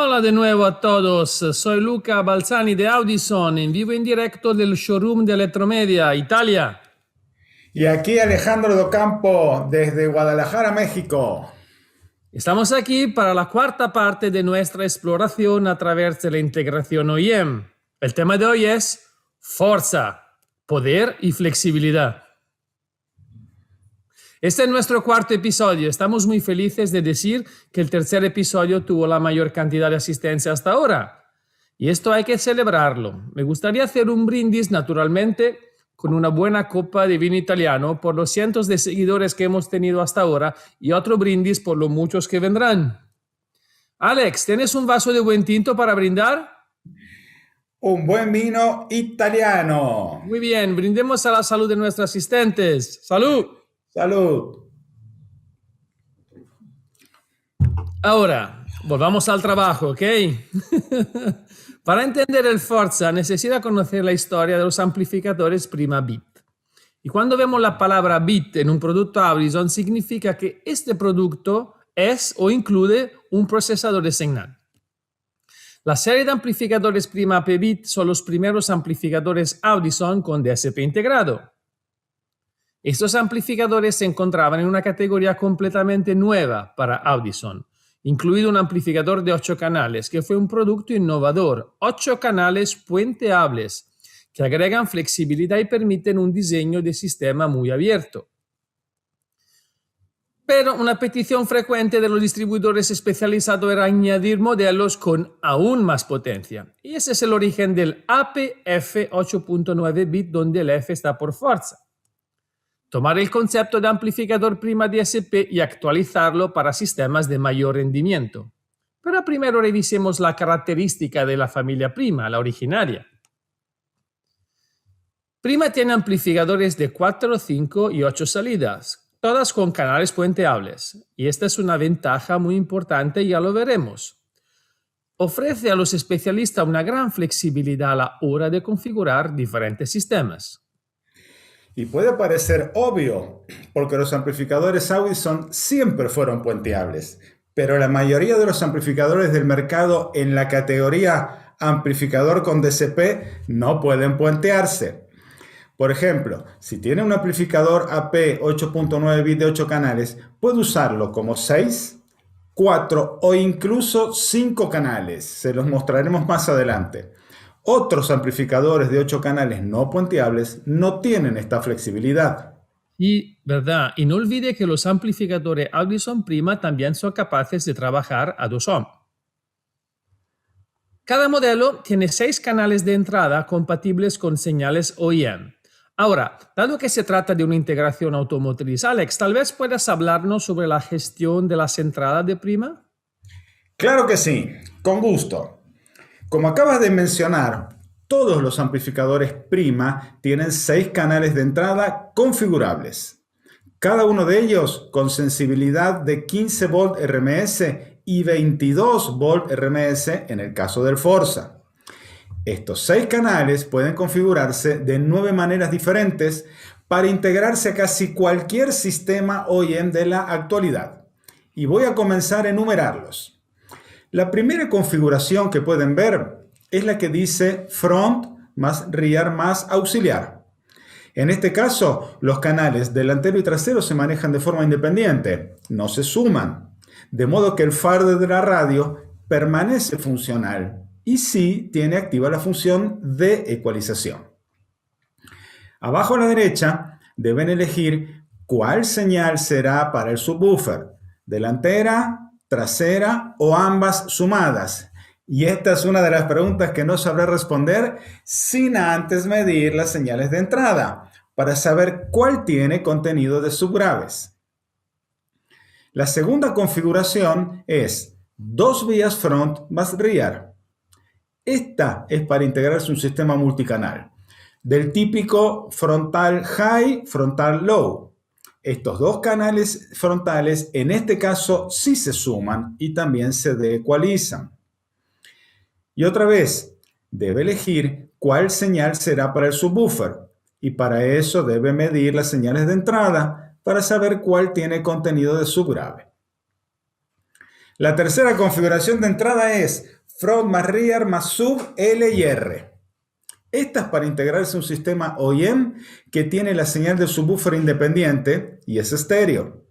Hola de nuevo a todos, soy Luca Balzani de Audison, en vivo en directo del showroom de Electromedia, Italia. Y aquí Alejandro Docampo desde Guadalajara, México. Estamos aquí para la cuarta parte de nuestra exploración a través de la integración OEM. El tema de hoy es fuerza, poder y flexibilidad. Este es nuestro cuarto episodio. Estamos muy felices de decir que el tercer episodio tuvo la mayor cantidad de asistencia hasta ahora. Y esto hay que celebrarlo. Me gustaría hacer un brindis, naturalmente, con una buena copa de vino italiano por los cientos de seguidores que hemos tenido hasta ahora y otro brindis por los muchos que vendrán. Alex, ¿tienes un vaso de buen tinto para brindar? Un buen vino italiano. Muy bien, brindemos a la salud de nuestros asistentes. ¡Salud! Salud. Ahora, volvamos al trabajo, ¿ok? Para entender el Forza necesita conocer la historia de los amplificadores prima bit. Y cuando vemos la palabra bit en un producto Audison, significa que este producto es o incluye un procesador de señal. La serie de amplificadores prima P-bit son los primeros amplificadores Audison con DSP integrado. Estos amplificadores se encontraban en una categoría completamente nueva para Audison, incluido un amplificador de 8 canales, que fue un producto innovador. 8 canales puenteables, que agregan flexibilidad y permiten un diseño de sistema muy abierto. Pero una petición frecuente de los distribuidores especializados era añadir modelos con aún más potencia. Y ese es el origen del APF 8.9 bit, donde el F está por fuerza. Tomar el concepto de amplificador prima DSP y actualizarlo para sistemas de mayor rendimiento. Pero primero revisemos la característica de la familia prima, la originaria. Prima tiene amplificadores de 4, 5 y 8 salidas, todas con canales puenteables. Y esta es una ventaja muy importante y ya lo veremos. Ofrece a los especialistas una gran flexibilidad a la hora de configurar diferentes sistemas. Y puede parecer obvio, porque los amplificadores Audison siempre fueron puenteables, pero la mayoría de los amplificadores del mercado en la categoría amplificador con DSP no pueden puentearse. Por ejemplo, si tiene un amplificador AP 8.9 bit de 8 canales, puede usarlo como 6, 4 o incluso 5 canales. Se los mostraremos más adelante. Otros amplificadores de 8 canales no puenteables no tienen esta flexibilidad. Y, ¿verdad? Y no olvide que los amplificadores Audison prima también son capaces de trabajar a 2 ohm. Cada modelo tiene 6 canales de entrada compatibles con señales OEM. Ahora, dado que se trata de una integración automotriz, Alex, tal vez puedas hablarnos sobre la gestión de las entradas de prima. Claro que sí, con gusto. Como acabas de mencionar, todos los amplificadores prima tienen 6 canales de entrada configurables. Cada uno de ellos con sensibilidad de 15 volt RMS y 22 volt RMS en el caso del Forza. Estos 6 canales pueden configurarse de 9 maneras diferentes para integrarse a casi cualquier sistema OEM de la actualidad. Y voy a comenzar a enumerarlos. La primera configuración que pueden ver es la que dice front más rear más auxiliar. En este caso, los canales delantero y trasero se manejan de forma independiente, no se suman, de modo que el fader de la radio permanece funcional y sí tiene activa la función de ecualización. Abajo a la derecha deben elegir cuál señal será para el subwoofer, delantera, trasera o ambas sumadas. Y esta es una de las preguntas que no sabré responder sin antes medir las señales de entrada para saber cuál tiene contenido de subgraves. La segunda configuración es 2 vías front más rear. Esta es para integrarse un sistema multicanal del típico frontal high, frontal low. Estos 2 canales frontales en este caso sí se suman y también se deecualizan. Y otra vez, debe elegir cuál señal será para el subwoofer y para eso debe medir las señales de entrada para saber cuál tiene contenido de subgrave. La tercera configuración de entrada es front más rear más sub, L y R. Esta es para integrarse a un sistema OEM que tiene la señal de subwoofer independiente y es estéreo.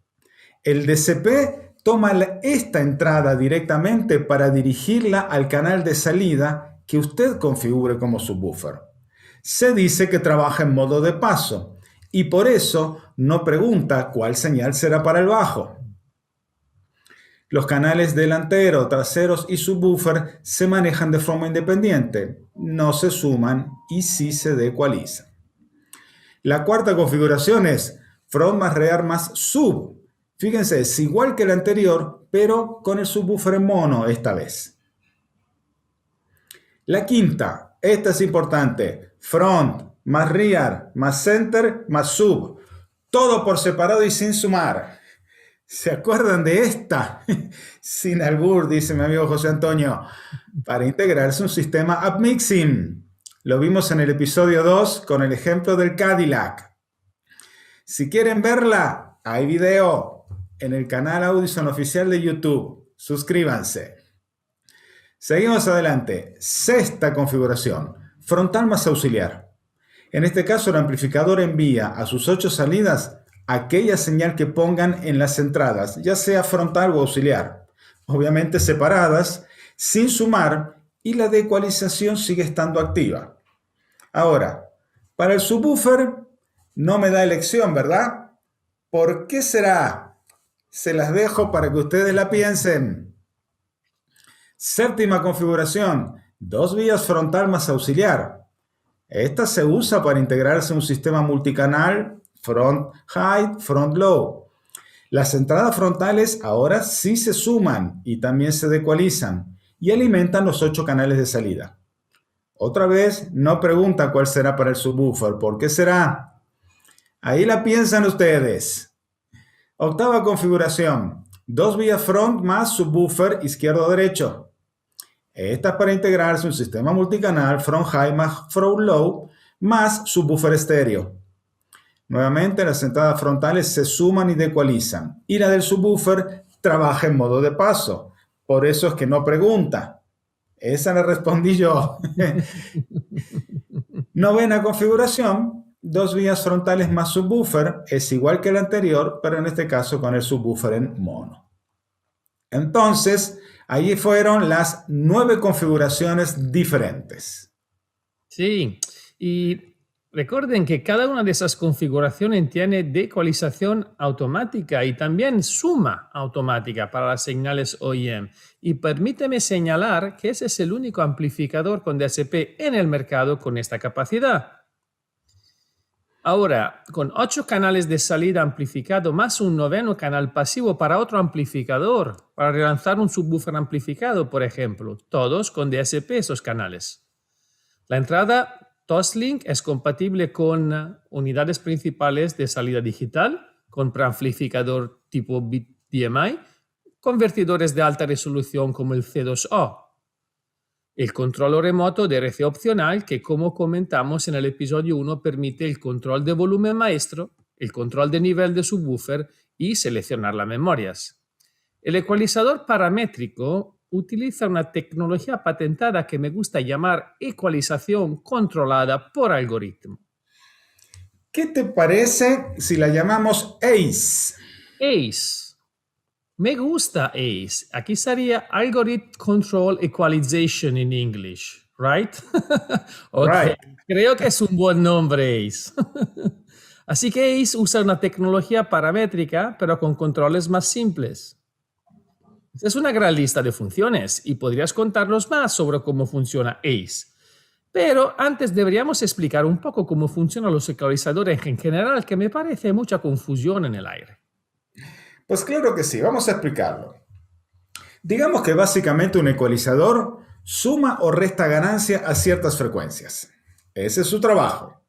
El DCP toma esta entrada directamente para dirigirla al canal de salida que usted configure como subwoofer. Se dice que trabaja en modo de paso y por eso no pregunta cuál señal será para el bajo. Los canales delantero, traseros y subwoofer se manejan de forma independiente, no se suman y sí se decualizan. La cuarta configuración es front más rear más sub. Fíjense, es igual que la anterior, pero con el subwoofer en mono esta vez. La quinta, esta es importante, front más rear más center más sub. Todo por separado y sin sumar. ¿Se acuerdan de esta? Sin albur, dice mi amigo José Antonio, para integrarse un sistema upmixing. Lo vimos en el episodio 2 con el ejemplo del Cadillac. Si quieren verla, hay video en el canal Audison oficial de YouTube. Suscríbanse. Seguimos adelante. Sexta configuración, frontal más auxiliar. En este caso, el amplificador envía a sus 8 salidas aquella señal que pongan en las entradas, ya sea frontal o auxiliar, obviamente separadas, sin sumar, y la decualización sigue estando activa. Ahora, para el subwoofer no me da elección, ¿verdad? ¿Por qué será? Se las dejo para que ustedes la piensen. Séptima configuración, 2 vías frontal más auxiliar. Esta se usa para integrarse a un sistema multicanal front high, front low. Las entradas frontales ahora sí se suman y también se decualizan y alimentan los 8 canales de salida. Otra vez, no pregunta cuál será para el subwoofer. ¿Por qué será? Ahí la piensan ustedes. Octava configuración, 2 vías front más subwoofer izquierdo-derecho. Esta es para integrarse un sistema multicanal front high más front low más subwoofer estéreo. Nuevamente las entradas frontales se suman y decualizan y la del subwoofer trabaja en modo de paso. Por eso es que no pregunta. Esa la respondí yo. Novena configuración, 2 vías frontales más subwoofer, es igual que la anterior, pero en este caso con el subwoofer en mono. Entonces, allí fueron las 9 configuraciones diferentes. Sí, y recuerden que cada una de esas configuraciones tiene decualización automática y también suma automática para las señales OEM. Y permíteme señalar que ese es el único amplificador con DSP en el mercado con esta capacidad. Ahora, con 8 canales de salida amplificado más un 9º canal pasivo para otro amplificador, para relanzar un subwoofer amplificado, por ejemplo, todos con DSP esos canales. La entrada Toslink es compatible con unidades principales de salida digital, con preamplificador tipo BitDMI, convertidores de alta resolución como el C2O. El control remoto de RC opcional que, como comentamos en el episodio 1, permite el control de volumen maestro, el control de nivel de subwoofer y seleccionar las memorias. El ecualizador paramétrico utiliza una tecnología patentada que me gusta llamar ecualización controlada por algoritmo. ¿Qué te parece si la llamamos ACE? ACE. Me gusta ACE. Aquí sería Algorithm Control Equalization in English, right? Okay. Right. Creo que es un buen nombre, ACE. Así que ACE usa una tecnología paramétrica, pero con controles más simples. Es una gran lista de funciones y podrías contarnos más sobre cómo funciona ACE. Pero antes deberíamos explicar un poco cómo funcionan los ecualizadores en general, que me parece mucha confusión en el aire. Pues claro que sí, vamos a explicarlo. Digamos que básicamente un ecualizador suma o resta ganancia a ciertas frecuencias. Ese es su trabajo.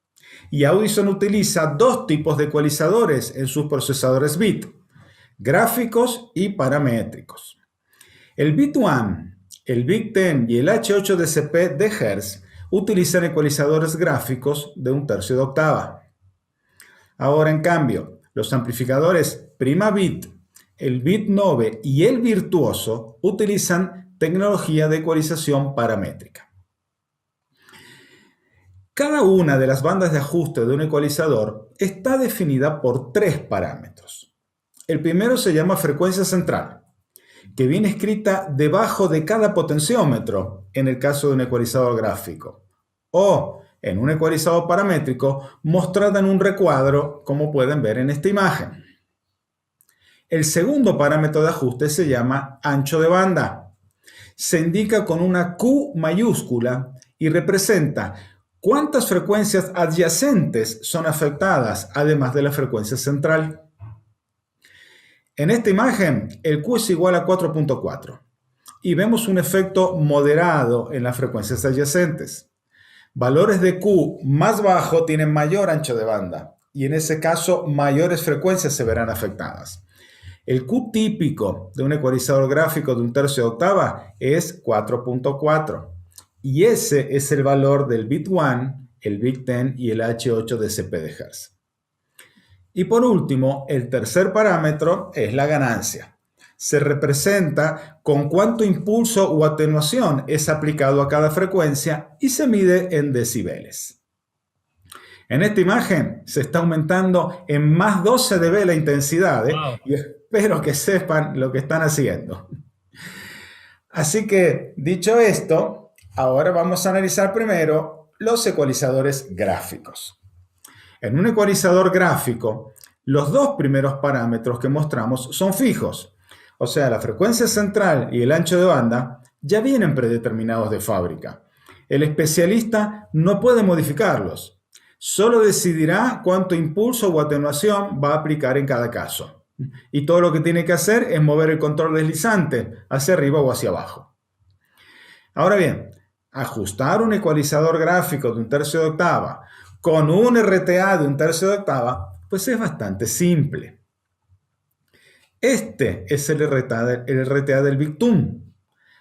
Y Audison utiliza 2 tipos de ecualizadores en sus procesadores bit: gráficos y paramétricos. El Bit1, el Bit10 y el H8DCP de Hertz utilizan ecualizadores gráficos de 1/3 de octava. Ahora, en cambio, los amplificadores prima bit, el Bit9 y el virtuoso utilizan tecnología de ecualización paramétrica. Cada una de las bandas de ajuste de un ecualizador está definida por tres parámetros. El primero se llama frecuencia central, que viene escrita debajo de cada potenciómetro en el caso de un ecualizador gráfico, o en un ecualizador paramétrico mostrada en un recuadro, como pueden ver en esta imagen. El segundo parámetro de ajuste se llama ancho de banda. Se indica con una Q mayúscula y representa cuántas frecuencias adyacentes son afectadas, además de la frecuencia central. En esta imagen, el Q es igual a 4.4 y vemos un efecto moderado en las frecuencias adyacentes. Valores de Q más bajo tienen mayor ancho de banda y en ese caso mayores frecuencias se verán afectadas. El Q típico de un ecualizador gráfico de un tercio de octava es 4.4 y ese es el valor del bit 1, el bit 10 y el H8 de CP de Hertz. Y por último, el tercer parámetro es la ganancia. Se representa con cuánto impulso o atenuación es aplicado a cada frecuencia y se mide en decibeles. En esta imagen se está aumentando en más 12 dB la intensidad, Wow. y espero que sepan lo que están haciendo. Así que, dicho esto, ahora vamos a analizar primero los ecualizadores gráficos. En un ecualizador gráfico, los dos primeros parámetros que mostramos son fijos, o sea, la frecuencia central y el ancho de banda ya vienen predeterminados de fábrica. El especialista no puede modificarlos, solo decidirá cuánto impulso o atenuación va a aplicar en cada caso. Y todo lo que tiene que hacer es mover el control deslizante hacia arriba o hacia abajo. Ahora bien, ajustar un ecualizador gráfico de un tercio de octava con un RTA de un tercio de octava, pues es bastante simple. Este es el RTA del Victum.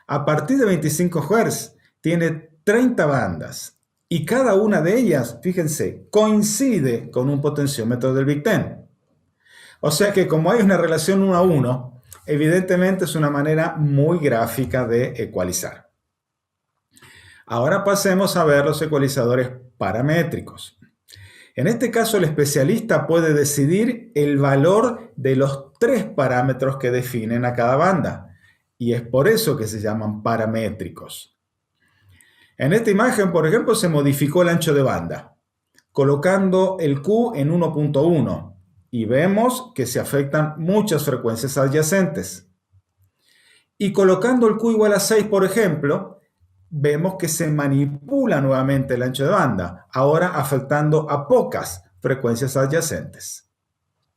A partir de 25 Hz tiene 30 bandas y cada una de ellas, fíjense, coincide con un potenciómetro del Big Ten. O sea que como hay una relación 1 a 1, evidentemente es una manera muy gráfica de ecualizar. Ahora pasemos a ver los ecualizadores paramétricos. En este caso, el especialista puede decidir el valor de los tres parámetros que definen a cada banda, y es por eso que se llaman paramétricos. En esta imagen, por ejemplo, se modificó el ancho de banda, colocando el Q en 1.1, y vemos que se afectan muchas frecuencias adyacentes. Y colocando el Q igual a 6, por ejemplo, vemos que se manipula nuevamente el ancho de banda, ahora afectando a pocas frecuencias adyacentes.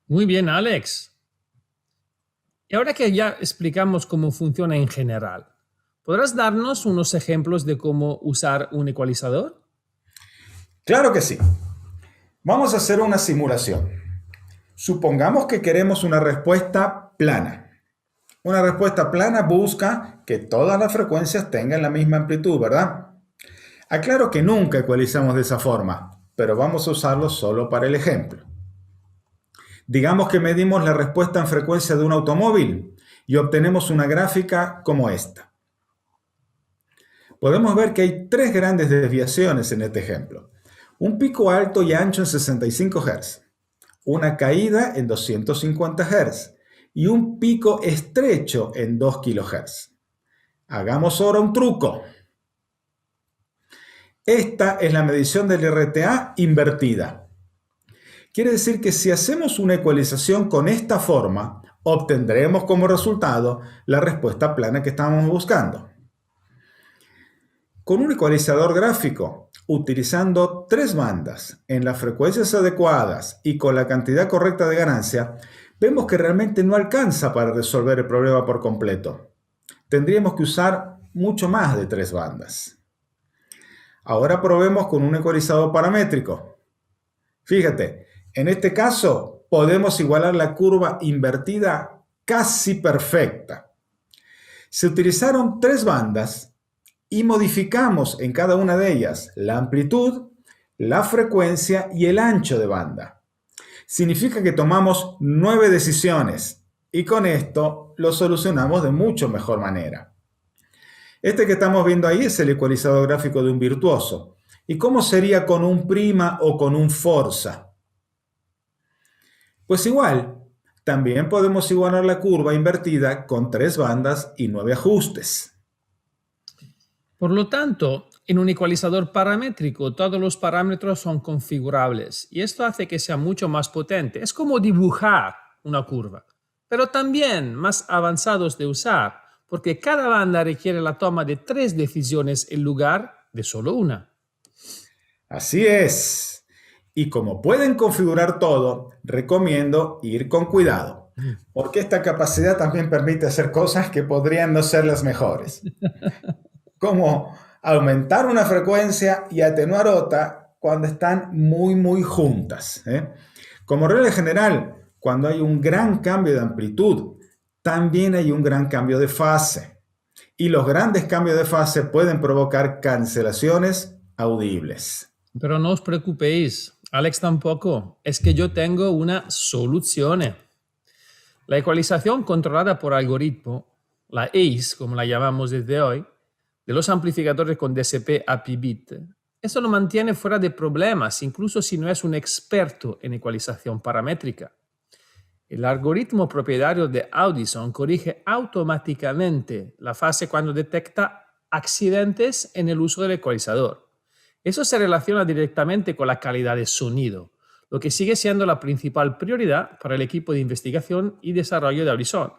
Muy bien, Alex. Y ahora que ya explicamos cómo funciona en general, ¿podrás darnos unos ejemplos de cómo usar un ecualizador? Claro que sí. Vamos a hacer una simulación. Supongamos que queremos una respuesta plana. Una respuesta plana busca que todas las frecuencias tengan la misma amplitud, ¿verdad? Aclaro que nunca ecualizamos de esa forma, pero vamos a usarlo solo para el ejemplo. Digamos que medimos la respuesta en frecuencia de un automóvil y obtenemos una gráfica como esta. Podemos ver que hay tres grandes desviaciones en este ejemplo. Un pico alto y ancho en 65 Hz, una caída en 250 Hz y un pico estrecho en 2 kHz. Hagamos ahora un truco. Esta es la medición del RTA invertida. Quiere decir que si hacemos una ecualización con esta forma, obtendremos como resultado la respuesta plana que estábamos buscando. Con un ecualizador gráfico, utilizando tres bandas en las frecuencias adecuadas y con la cantidad correcta de ganancia, vemos que realmente no alcanza para resolver el problema por completo. Tendríamos que usar mucho más de tres bandas. Ahora probemos con un ecualizador paramétrico. Fíjate, en este caso podemos igualar la curva invertida casi perfecta. Se utilizaron tres bandas y modificamos en cada una de ellas la amplitud, la frecuencia y el ancho de banda. Significa que tomamos 9 decisiones y con esto lo solucionamos de mucho mejor manera. Este que estamos viendo ahí es el ecualizador gráfico de un virtuoso. ¿Y cómo sería con un prima o con un forza? Pues igual, también podemos igualar la curva invertida con 3 bandas y 9 ajustes. Por lo tanto, en un ecualizador paramétrico todos los parámetros son configurables y esto hace que sea mucho más potente. Es como dibujar una curva, pero también más avanzados de usar, porque cada banda requiere la toma de 3 decisiones en lugar de solo una. Así es. Y como pueden configurar todo, recomiendo ir con cuidado, porque esta capacidad también permite hacer cosas que podrían no ser las mejores, como aumentar una frecuencia y atenuar otra cuando están muy juntas, ¿eh? Como regla general, cuando hay un gran cambio de amplitud, también hay un gran cambio de fase. Y los grandes cambios de fase pueden provocar cancelaciones audibles. Pero no os preocupéis, Alex tampoco, es que yo tengo una solución. La ecualización controlada por algoritmo, la ACE, como la llamamos desde hoy, de los amplificadores con DSP API-Bit, eso lo mantiene fuera de problemas, incluso si no es un experto en ecualización paramétrica. El algoritmo propietario de Audison corrige automáticamente la fase cuando detecta accidentes en el uso del ecualizador. Eso se relaciona directamente con la calidad de sonido, lo que sigue siendo la principal prioridad para el equipo de investigación y desarrollo de Audison.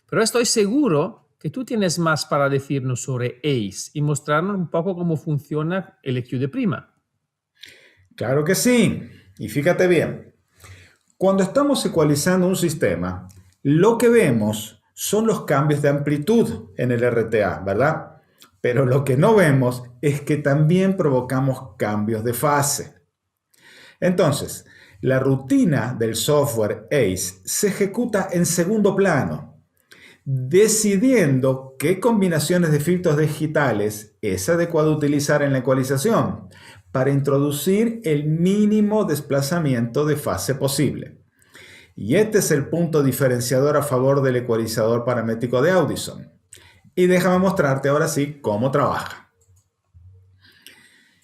Pero estoy seguro que tú tienes más para decirnos sobre ACE y mostrarnos un poco cómo funciona el EQ de prima. Claro que sí. Y fíjate bien, cuando estamos ecualizando un sistema, lo que vemos son los cambios de amplitud en el RTA, ¿verdad? Pero lo que no vemos es que también provocamos cambios de fase. Entonces, la rutina del software ACE se ejecuta en segundo plano, decidiendo qué combinaciones de filtros digitales es adecuado utilizar en la ecualización para introducir el mínimo desplazamiento de fase posible. Y este es el punto diferenciador a favor del ecualizador paramétrico de Audison. Y déjame mostrarte ahora sí cómo trabaja.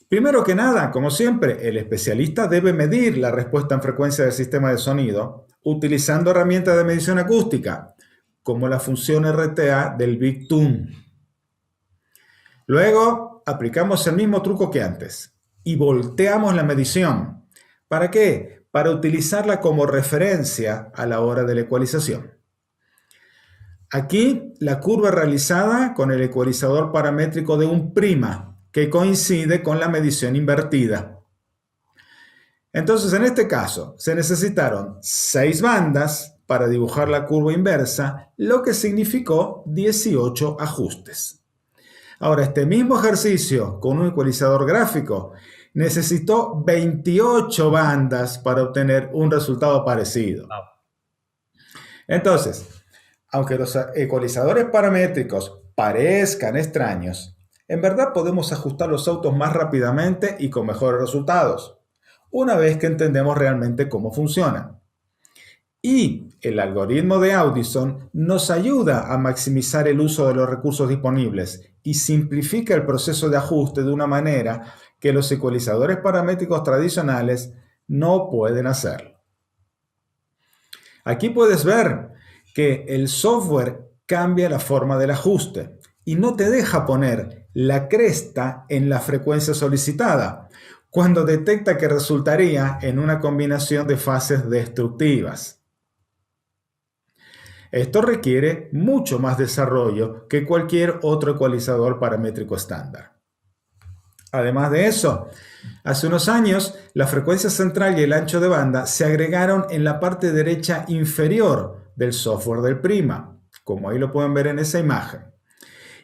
Primero que nada, como siempre, el especialista debe medir la respuesta en frecuencia del sistema de sonido utilizando herramientas de medición acústica, como la función RTA del Big Tune. Luego, aplicamos el mismo truco que antes y volteamos la medición. ¿Para qué? Para utilizarla como referencia a la hora de la ecualización. Aquí, la curva realizada con el ecualizador paramétrico de un prima, que coincide con la medición invertida. Entonces, en este caso, se necesitaron 6 bandas para dibujar la curva inversa, lo que significó 18 ajustes. Ahora, este mismo ejercicio con un ecualizador gráfico necesitó 28 bandas para obtener un resultado parecido. Entonces, aunque los ecualizadores paramétricos parezcan extraños, en verdad podemos ajustar los autos más rápidamente y con mejores resultados, una vez que entendemos realmente cómo funcionan. Y el algoritmo de Audison nos ayuda a maximizar el uso de los recursos disponibles y simplifica el proceso de ajuste de una manera que los ecualizadores paramétricos tradicionales no pueden hacerlo. Aquí puedes ver que el software cambia la forma del ajuste y no te deja poner la cresta en la frecuencia solicitada cuando detecta que resultaría en una combinación de fases destructivas. Esto requiere mucho más desarrollo que cualquier otro ecualizador paramétrico estándar. Además de eso, hace unos años la frecuencia central y el ancho de banda se agregaron en la parte derecha inferior del software del prima, como ahí lo pueden ver en esa imagen.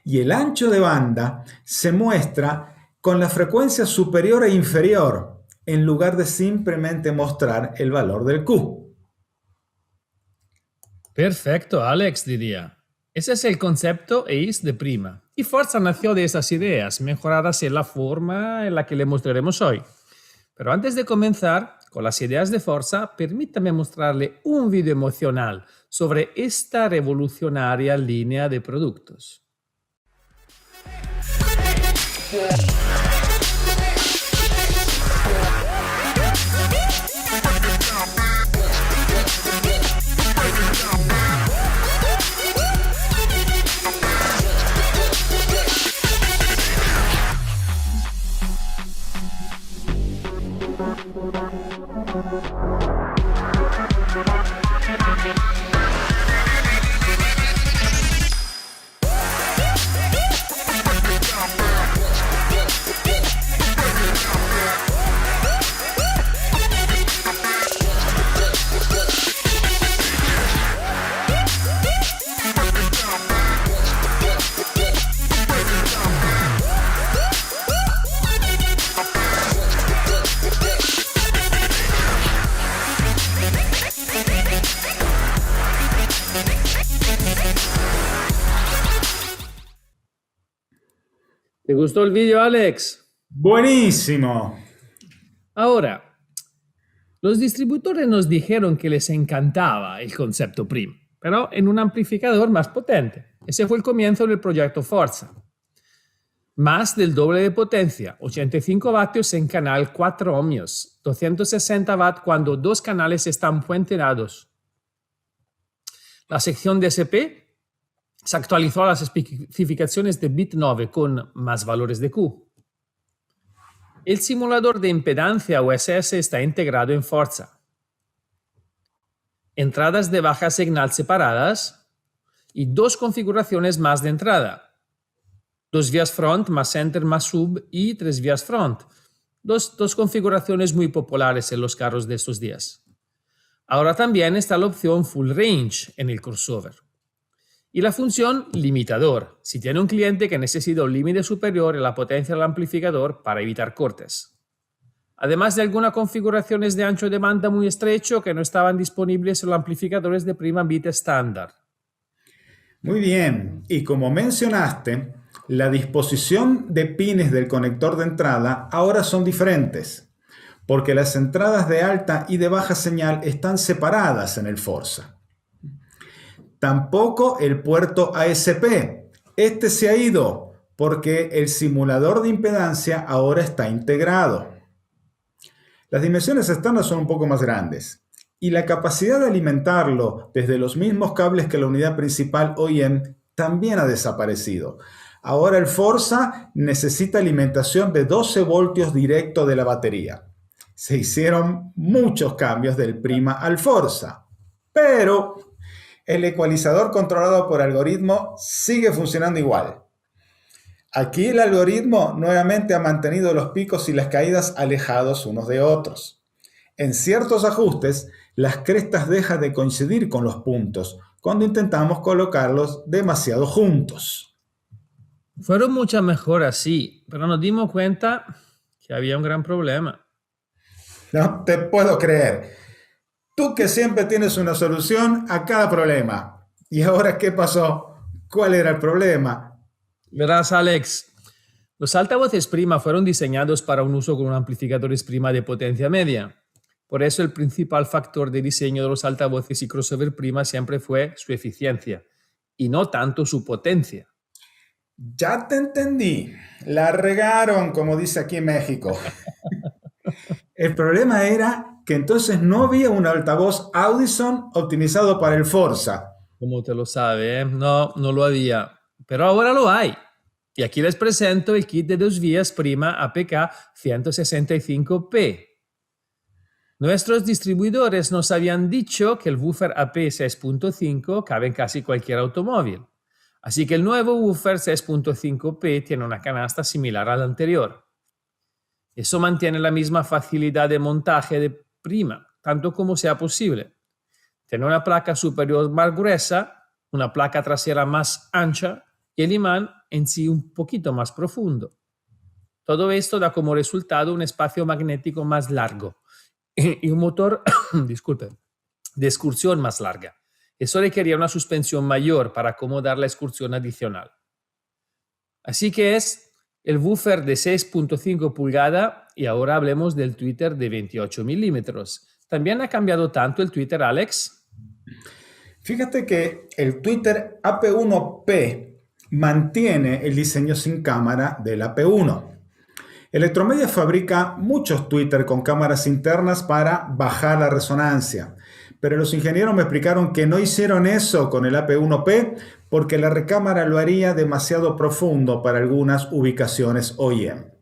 Y el ancho de banda se muestra con la frecuencia superior e inferior, en lugar de simplemente mostrar el valor del Q. Perfecto, Alex, diría. Ese es el concepto ACE de prima. Y Forza nació de esas ideas, mejoradas en la forma en la que le mostraremos hoy. Pero antes de comenzar con las ideas de Forza, permítame mostrarle un vídeo emocional sobre esta revolucionaria línea de productos. ¿Te gustó el vídeo, Alex? Buenísimo. Ahora, los distribuidores nos dijeron que les encantaba el concepto PRIM, pero en un amplificador más potente. Ese fue el comienzo del proyecto Forza. Más del doble de potencia, 85 vatios en canal 4 ohmios, 260 watts cuando dos canales están puenteados. La sección DSP se actualizó a las especificaciones de bit 9 con más valores de Q. El simulador de impedancia USS está integrado en Forza. Entradas de baja señal separadas y dos configuraciones más de entrada. 2 vías front más center más sub y 3 vías front. Dos configuraciones muy populares en los carros de estos días. Ahora también está la opción full range en el crossover. Y la función limitador, si tiene un cliente que necesita un límite superior en la potencia del amplificador para evitar cortes. Además de algunas configuraciones de ancho de banda muy estrecho que no estaban disponibles en los amplificadores de prima bit estándar. Muy bien, y como mencionaste, la disposición de pines del conector de entrada ahora son diferentes, porque las entradas de alta y de baja señal están separadas en el Forza. Tampoco el puerto ASP. Este se ha ido porque el simulador de impedancia ahora está integrado. Las dimensiones estándar son un poco más grandes y la capacidad de alimentarlo desde los mismos cables que la unidad principal OEM también ha desaparecido. Ahora el Forza necesita alimentación de 12 voltios directo de la batería. Se hicieron muchos cambios del Prima al Forza, pero el ecualizador controlado por algoritmo sigue funcionando igual. Aquí el algoritmo nuevamente ha mantenido los picos y las caídas alejados unos de otros. En ciertos ajustes, las crestas dejan de coincidir con los puntos cuando intentamos colocarlos demasiado juntos. Fueron muchas mejoras, sí, pero nos dimos cuenta que había un gran problema. No te puedo creer. Tú que siempre tienes una solución a cada problema. ¿Y ahora qué pasó? ¿Cuál era el problema? Verás, Alex, los altavoces prima fueron diseñados para un uso con un amplificadores prima de potencia media. Por eso el principal factor de diseño de los altavoces y crossover prima siempre fue su eficiencia, y no tanto su potencia. Ya te entendí. La regaron, como dice aquí en México. El problema era que entonces no había un altavoz Audison optimizado para el Forza. Como te lo sabe, ¿eh? No lo había. Pero ahora lo hay. Y aquí les presento el kit de 2 vías prima APK 165p. Nuestros distribuidores nos habían dicho que el woofer AP 6.5 cabe en casi cualquier automóvil. Así que el nuevo woofer 6.5p tiene una canasta similar al anterior. Eso mantiene la misma facilidad de montaje de prima, tanto como sea posible. Tiene una placa superior más gruesa, una placa trasera más ancha y el imán en sí un poquito más profundo. Todo esto da como resultado un espacio magnético más largo y un motor de excursión más larga. Eso requería una suspensión mayor para acomodar la excursión adicional. Así que es el woofer de 6.5 pulgadas y ahora hablemos del tweeter de 28 milímetros. ¿También ha cambiado tanto el tweeter, Alex? Fíjate que el tweeter AP1P mantiene el diseño sin cámara del AP1. Electromedia fabrica muchos tweeters con cámaras internas para bajar la resonancia, pero los ingenieros me explicaron que no hicieron eso con el AP1P porque la recámara lo haría demasiado profundo para algunas ubicaciones OEM.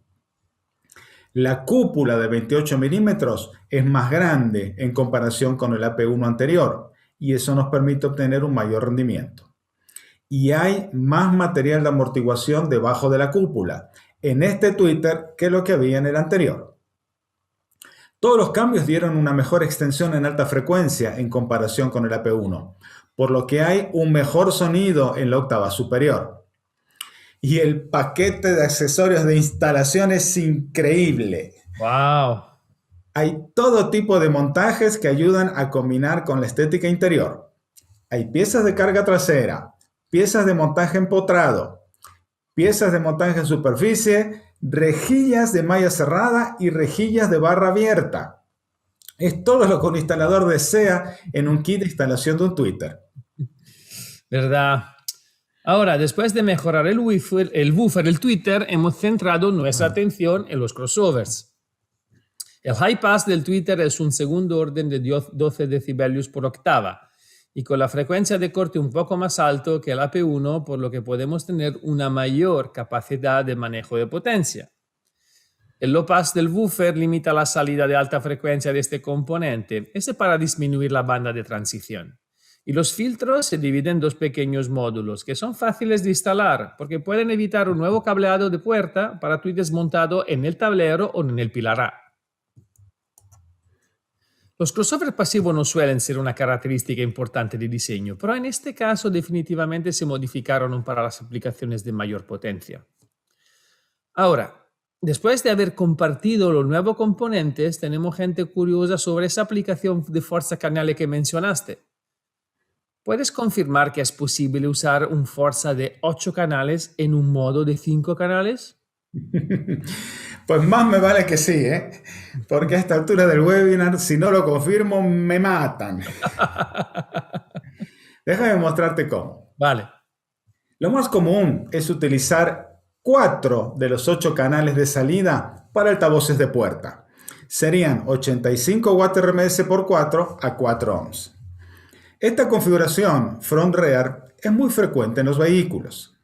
La cúpula de 28 milímetros es más grande en comparación con el AP1 anterior y eso nos permite obtener un mayor rendimiento. Y hay más material de amortiguación debajo de la cúpula en este tweeter que lo que había en el anterior. Todos los cambios dieron una mejor extensión en alta frecuencia en comparación con el AP1, por lo que hay un mejor sonido en la octava superior. Y el paquete de accesorios de instalación es increíble. ¡Wow! Hay todo tipo de montajes que ayudan a combinar con la estética interior. Hay piezas de carga trasera, piezas de montaje empotrado, piezas de montaje en superficie, rejillas de malla cerrada y rejillas de barra abierta. Es todo lo que un instalador desea en un kit de instalación de un tweeter. ¿Verdad? Ahora, después de mejorar el woofer, el tweeter, hemos centrado nuestra atención en los crossovers. El high pass del tweeter es un segundo orden de 12 decibelios por octava y con la frecuencia de corte un poco más alto que el AP1, por lo que podemos tener una mayor capacidad de manejo de potencia. El low pass del woofer limita la salida de alta frecuencia de este componente, para disminuir la banda de transición. Y los filtros se dividen en dos pequeños módulos que son fáciles de instalar porque pueden evitar un nuevo cableado de puerta para tweeters montado en el tablero o en el pilar A. Los crossover pasivos no suelen ser una característica importante de diseño, pero en este caso definitivamente se modificaron para las aplicaciones de mayor potencia. Ahora, después de haber compartido los nuevos componentes, tenemos gente curiosa sobre esa aplicación de Forza Canale que mencionaste. ¿Puedes confirmar que es posible usar un Forza de 8 canales en un modo de 5 canales? Pues más me vale que sí, porque a esta altura del webinar, si no lo confirmo, me matan. Déjame mostrarte cómo. Vale. Lo más común es utilizar 4 de los 8 canales de salida para altavoces de puerta. Serían 85 watts RMS por 4 a 4 ohms. Esta configuración front-rear es muy frecuente en los vehículos.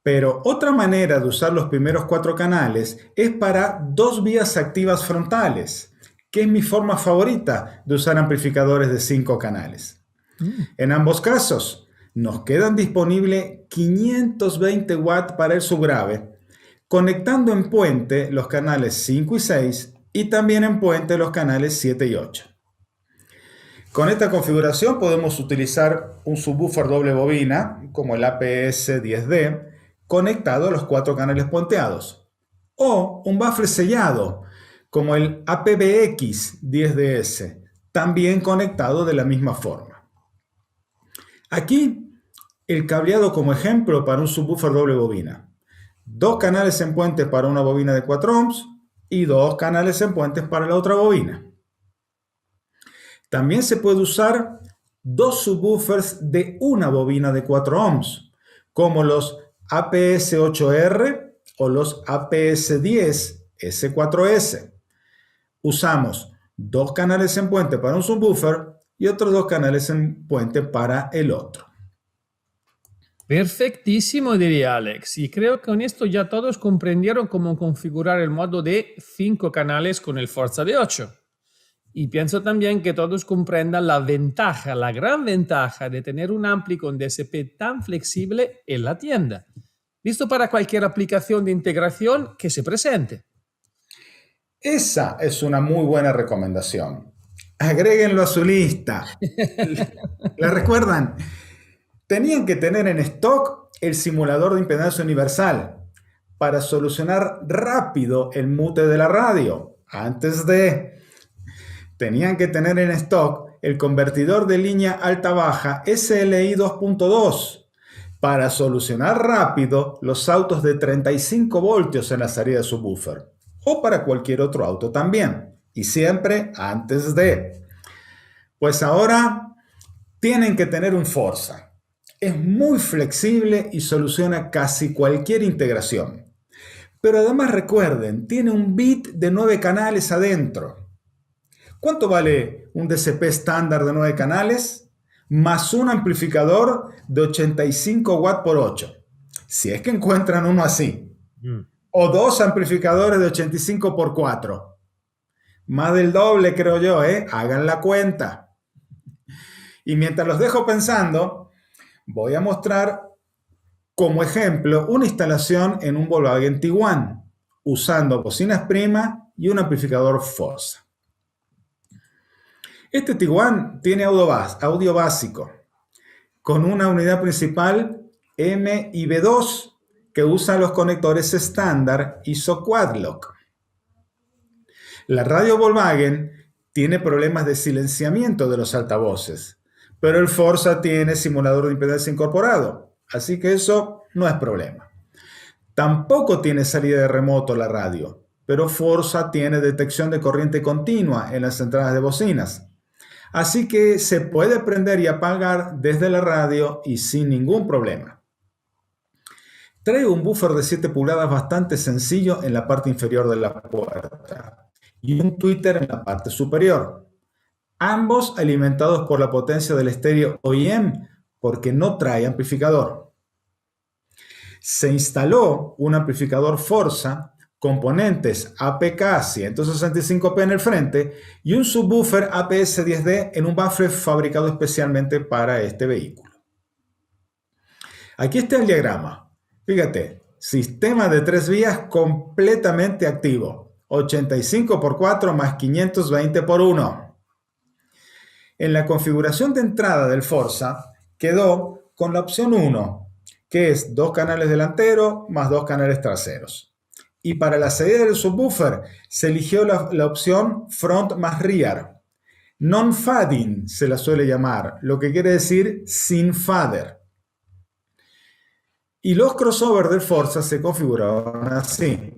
Pero otra manera de usar los primeros 4 canales es para 2 vías activas frontales, que es mi forma favorita de usar amplificadores de 5 canales. En ambos casos, nos quedan disponibles 520 watts para el subgrave, conectando en puente los canales 5 y 6 y también en puente los canales 7 y 8. Con esta configuración podemos utilizar un subwoofer doble bobina, como el APS-10D, conectado a los 4 canales puenteados, o un buffer sellado, como el APBX-10DS, también conectado de la misma forma. Aquí, el cableado como ejemplo para un subwoofer doble bobina. 2 canales en puente para una bobina de 4 ohms y 2 canales en puentes para la otra bobina. También se puede usar 2 subwoofers de una bobina de 4 ohms, como los APS-8R o los APS-10S4S. Usamos 2 canales en puente para un subwoofer y otros 2 canales en puente para el otro. Perfectísimo, diría Alex. Y creo que con esto ya todos comprendieron cómo configurar el modo de 5 canales con el Forza de 8. Y pienso también que todos comprendan la ventaja, la gran ventaja de tener un ampli con DSP tan flexible en la tienda. Listo para cualquier aplicación de integración que se presente. Esa es una muy buena recomendación. Agréguenlo a su lista. ¿La recuerdan? Tenían que tener en stock el simulador de impedancia universal para solucionar rápido el mute de la radio antes de... Tenían que tener en stock el convertidor de línea alta-baja SLI 2.2 para solucionar rápido los autos de 35 voltios en la salida de subwoofer o para cualquier otro auto también y siempre antes de. Pues ahora tienen que tener un Forza. Es muy flexible y soluciona casi cualquier integración. Pero además recuerden, tiene un bit de 9 canales adentro. ¿Cuánto vale un DCP estándar de 9 canales? Más un amplificador de 85 watts por 8. Si es que encuentran uno así. O dos amplificadores de 85 por 4. Más del doble, creo yo, ¿eh? Hagan la cuenta. Y mientras los dejo pensando, voy a mostrar como ejemplo una instalación en un Volkswagen Tiguan, usando bocinas Prima y un amplificador Forza. Este Tiguan tiene audio básico, con una unidad principal MIB2 que usa los conectores estándar ISO Quadlock. La radio Volkswagen tiene problemas de silenciamiento de los altavoces, pero el Forza tiene simulador de impedancia incorporado, así que eso no es problema. Tampoco tiene salida de remoto la radio, pero Forza tiene detección de corriente continua en las entradas de bocinas. Así que se puede prender y apagar desde la radio y sin ningún problema. Trae un buffer de 7 pulgadas bastante sencillo en la parte inferior de la puerta y un tweeter en la parte superior. Ambos alimentados por la potencia del estéreo OEM porque no trae amplificador. Se instaló un amplificador Forza, componentes APK 165p en el frente y un subwoofer APS-10D en un bafle fabricado especialmente para este vehículo. Aquí está el diagrama. Fíjate, sistema de 3 vías completamente activo. 85 por 4 más 520 por 1. En la configuración de entrada del Forza quedó con la opción 1, que es 2 canales delanteros más 2 canales traseros. Y para la salida del subwoofer se eligió la opción front más rear. Non-fading se la suele llamar, lo que quiere decir sin fader. Y los crossovers del Forza se configuraron así.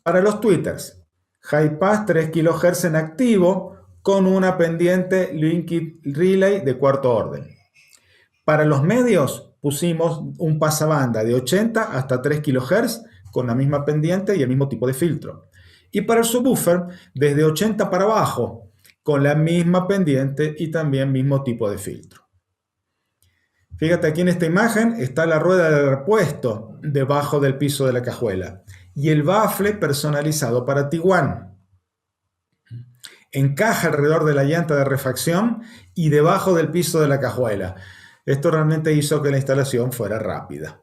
Para los tweeters, High Pass 3 kHz en activo con una pendiente Linked Relay de cuarto orden. Para los medios pusimos un pasabanda de 80 hasta 3 kHz con la misma pendiente y el mismo tipo de filtro. Y para el subwoofer, desde 80 para abajo, con la misma pendiente y también mismo tipo de filtro. Fíjate, aquí en esta imagen está la rueda de repuesto debajo del piso de la cajuela y el bafle personalizado para Tiguan. Encaja alrededor de la llanta de refacción y debajo del piso de la cajuela. Esto realmente hizo que la instalación fuera rápida.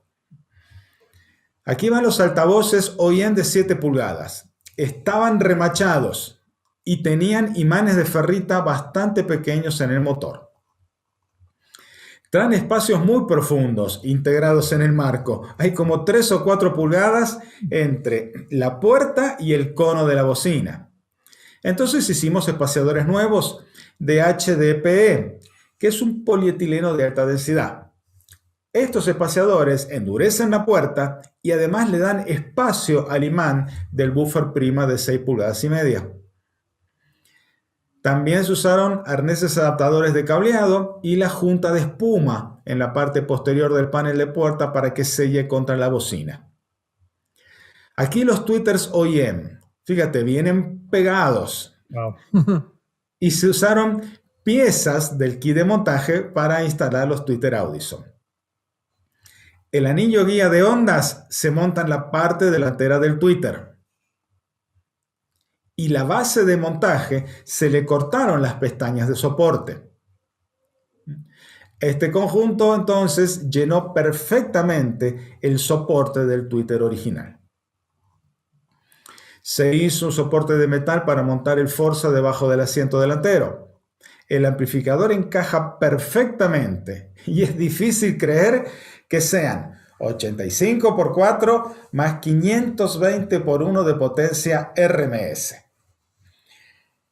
Aquí van los altavoces OEM de 7 pulgadas. Estaban remachados y tenían imanes de ferrita bastante pequeños en el motor. Traen espacios muy profundos integrados en el marco. Hay como 3 o 4 pulgadas entre la puerta y el cono de la bocina. Entonces hicimos espaciadores nuevos de HDPE, que es un polietileno de alta densidad. Estos espaciadores endurecen la puerta y además le dan espacio al imán del buffer Prima de 6 pulgadas y media. También se usaron arneses adaptadores de cableado y la junta de espuma en la parte posterior del panel de puerta para que selle contra la bocina. Aquí los tweeters OEM, fíjate, vienen pegados. Wow. Y se usaron piezas del kit de montaje para instalar los tweeter Audison. El anillo guía de ondas se monta en la parte delantera del tweeter. Y la base de montaje se le cortaron las pestañas de soporte. Este conjunto entonces llenó perfectamente el soporte del tweeter original. Se hizo un soporte de metal para montar el Forza debajo del asiento delantero. El amplificador encaja perfectamente y es difícil creer que sean 85 por 4 más 520 por 1 de potencia RMS.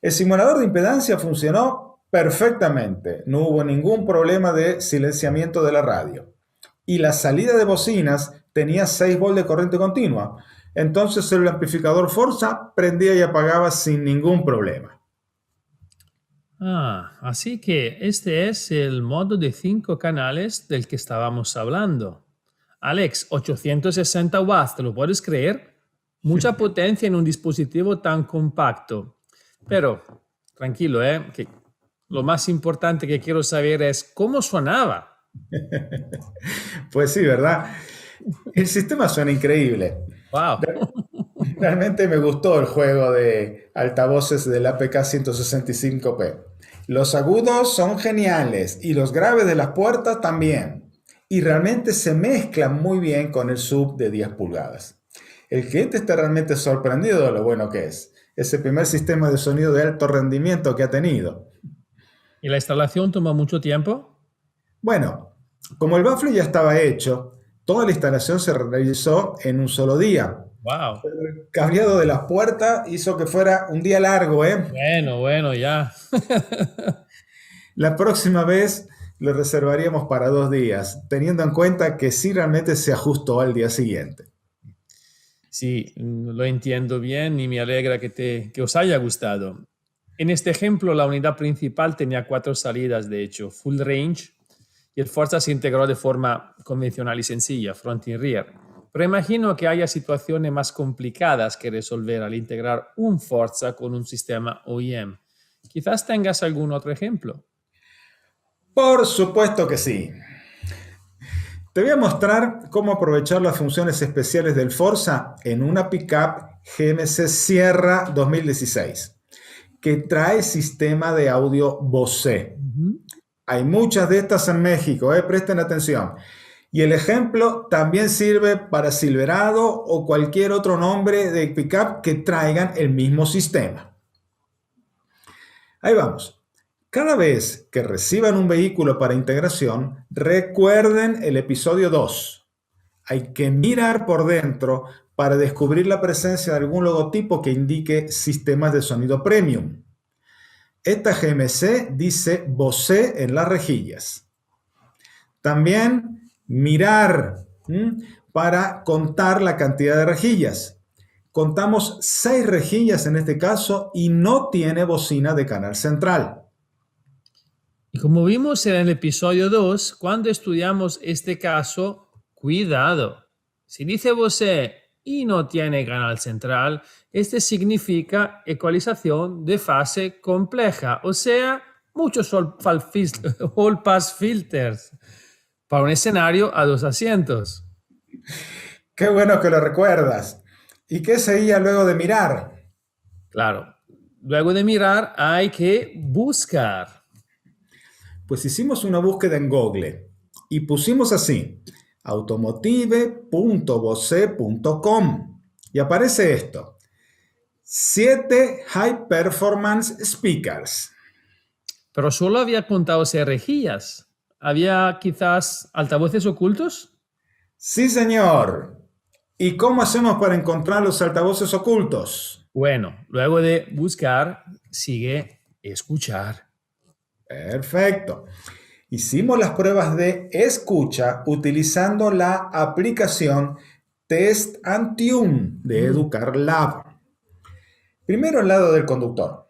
El simulador de impedancia funcionó perfectamente, no hubo ningún problema de silenciamiento de la radio. Y la salida de bocinas tenía 6 volts de corriente continua, entonces el amplificador Forza prendía y apagaba sin ningún problema. Así que este es el modo de 5 canales del que estábamos hablando. Alex, 860 watts, ¿te lo puedes creer? Mucha potencia en un dispositivo tan compacto. Pero, tranquilo, que lo más importante que quiero saber es cómo sonaba. Pues sí, ¿verdad? El sistema suena increíble. Wow. Realmente me gustó el juego de altavoces del APK 165p. Los agudos son geniales y los graves de las puertas también. Y realmente se mezclan muy bien con el sub de 10 pulgadas. El cliente está realmente sorprendido de lo bueno que es. Es el primer sistema de sonido de alto rendimiento que ha tenido. ¿Y la instalación toma mucho tiempo? Bueno, como el baffle ya estaba hecho, toda la instalación se realizó en un solo día. Wow. El cableado de las puertas hizo que fuera un día largo, ¿eh? Bueno, ya. La próxima vez lo reservaríamos para 2 días, teniendo en cuenta que sí realmente se ajustó al día siguiente. Sí, lo entiendo bien y me alegra que os haya gustado. En este ejemplo, la unidad principal tenía 4 salidas, de hecho, full range, y el Forza se integró de forma convencional y sencilla, front y rear. Pero imagino que haya situaciones más complicadas que resolver al integrar un Forza con un sistema OEM. Quizás tengas algún otro ejemplo. Por supuesto que sí. Te voy a mostrar cómo aprovechar las funciones especiales del Forza en una pickup GMC Sierra 2016, que trae sistema de audio Bose. Hay muchas de estas en México, presten atención. Y el ejemplo también sirve para Silverado o cualquier otro nombre de pickup que traigan el mismo sistema. Ahí vamos. Cada vez que reciban un vehículo para integración, recuerden el episodio 2. Hay que mirar por dentro para descubrir la presencia de algún logotipo que indique sistemas de sonido premium. Esta GMC dice Bose en las rejillas. También mirar para contar la cantidad de rejillas. Contamos 6 rejillas en este caso y no tiene bocina de canal central. Y como vimos en el episodio 2, cuando estudiamos este caso, cuidado. Si dice Bose y no tiene canal central, este significa ecualización de fase compleja, o sea, muchos all pass filters para un escenario a 2 asientos. Qué bueno que lo recuerdas. ¿Y qué seguía luego de mirar? Claro, luego de mirar hay que buscar. Pues hicimos una búsqueda en Google y pusimos así, automotive.bose.com, y aparece esto: 7 High Performance Speakers. Pero solo había contado 6 rejillas. ¿Había quizás altavoces ocultos? Sí, señor. ¿Y cómo hacemos para encontrar los altavoces ocultos? Bueno, luego de buscar, sigue escuchar. Perfecto. Hicimos las pruebas de escucha utilizando la aplicación Test and Tune de Educar Lab. Primero al lado del conductor.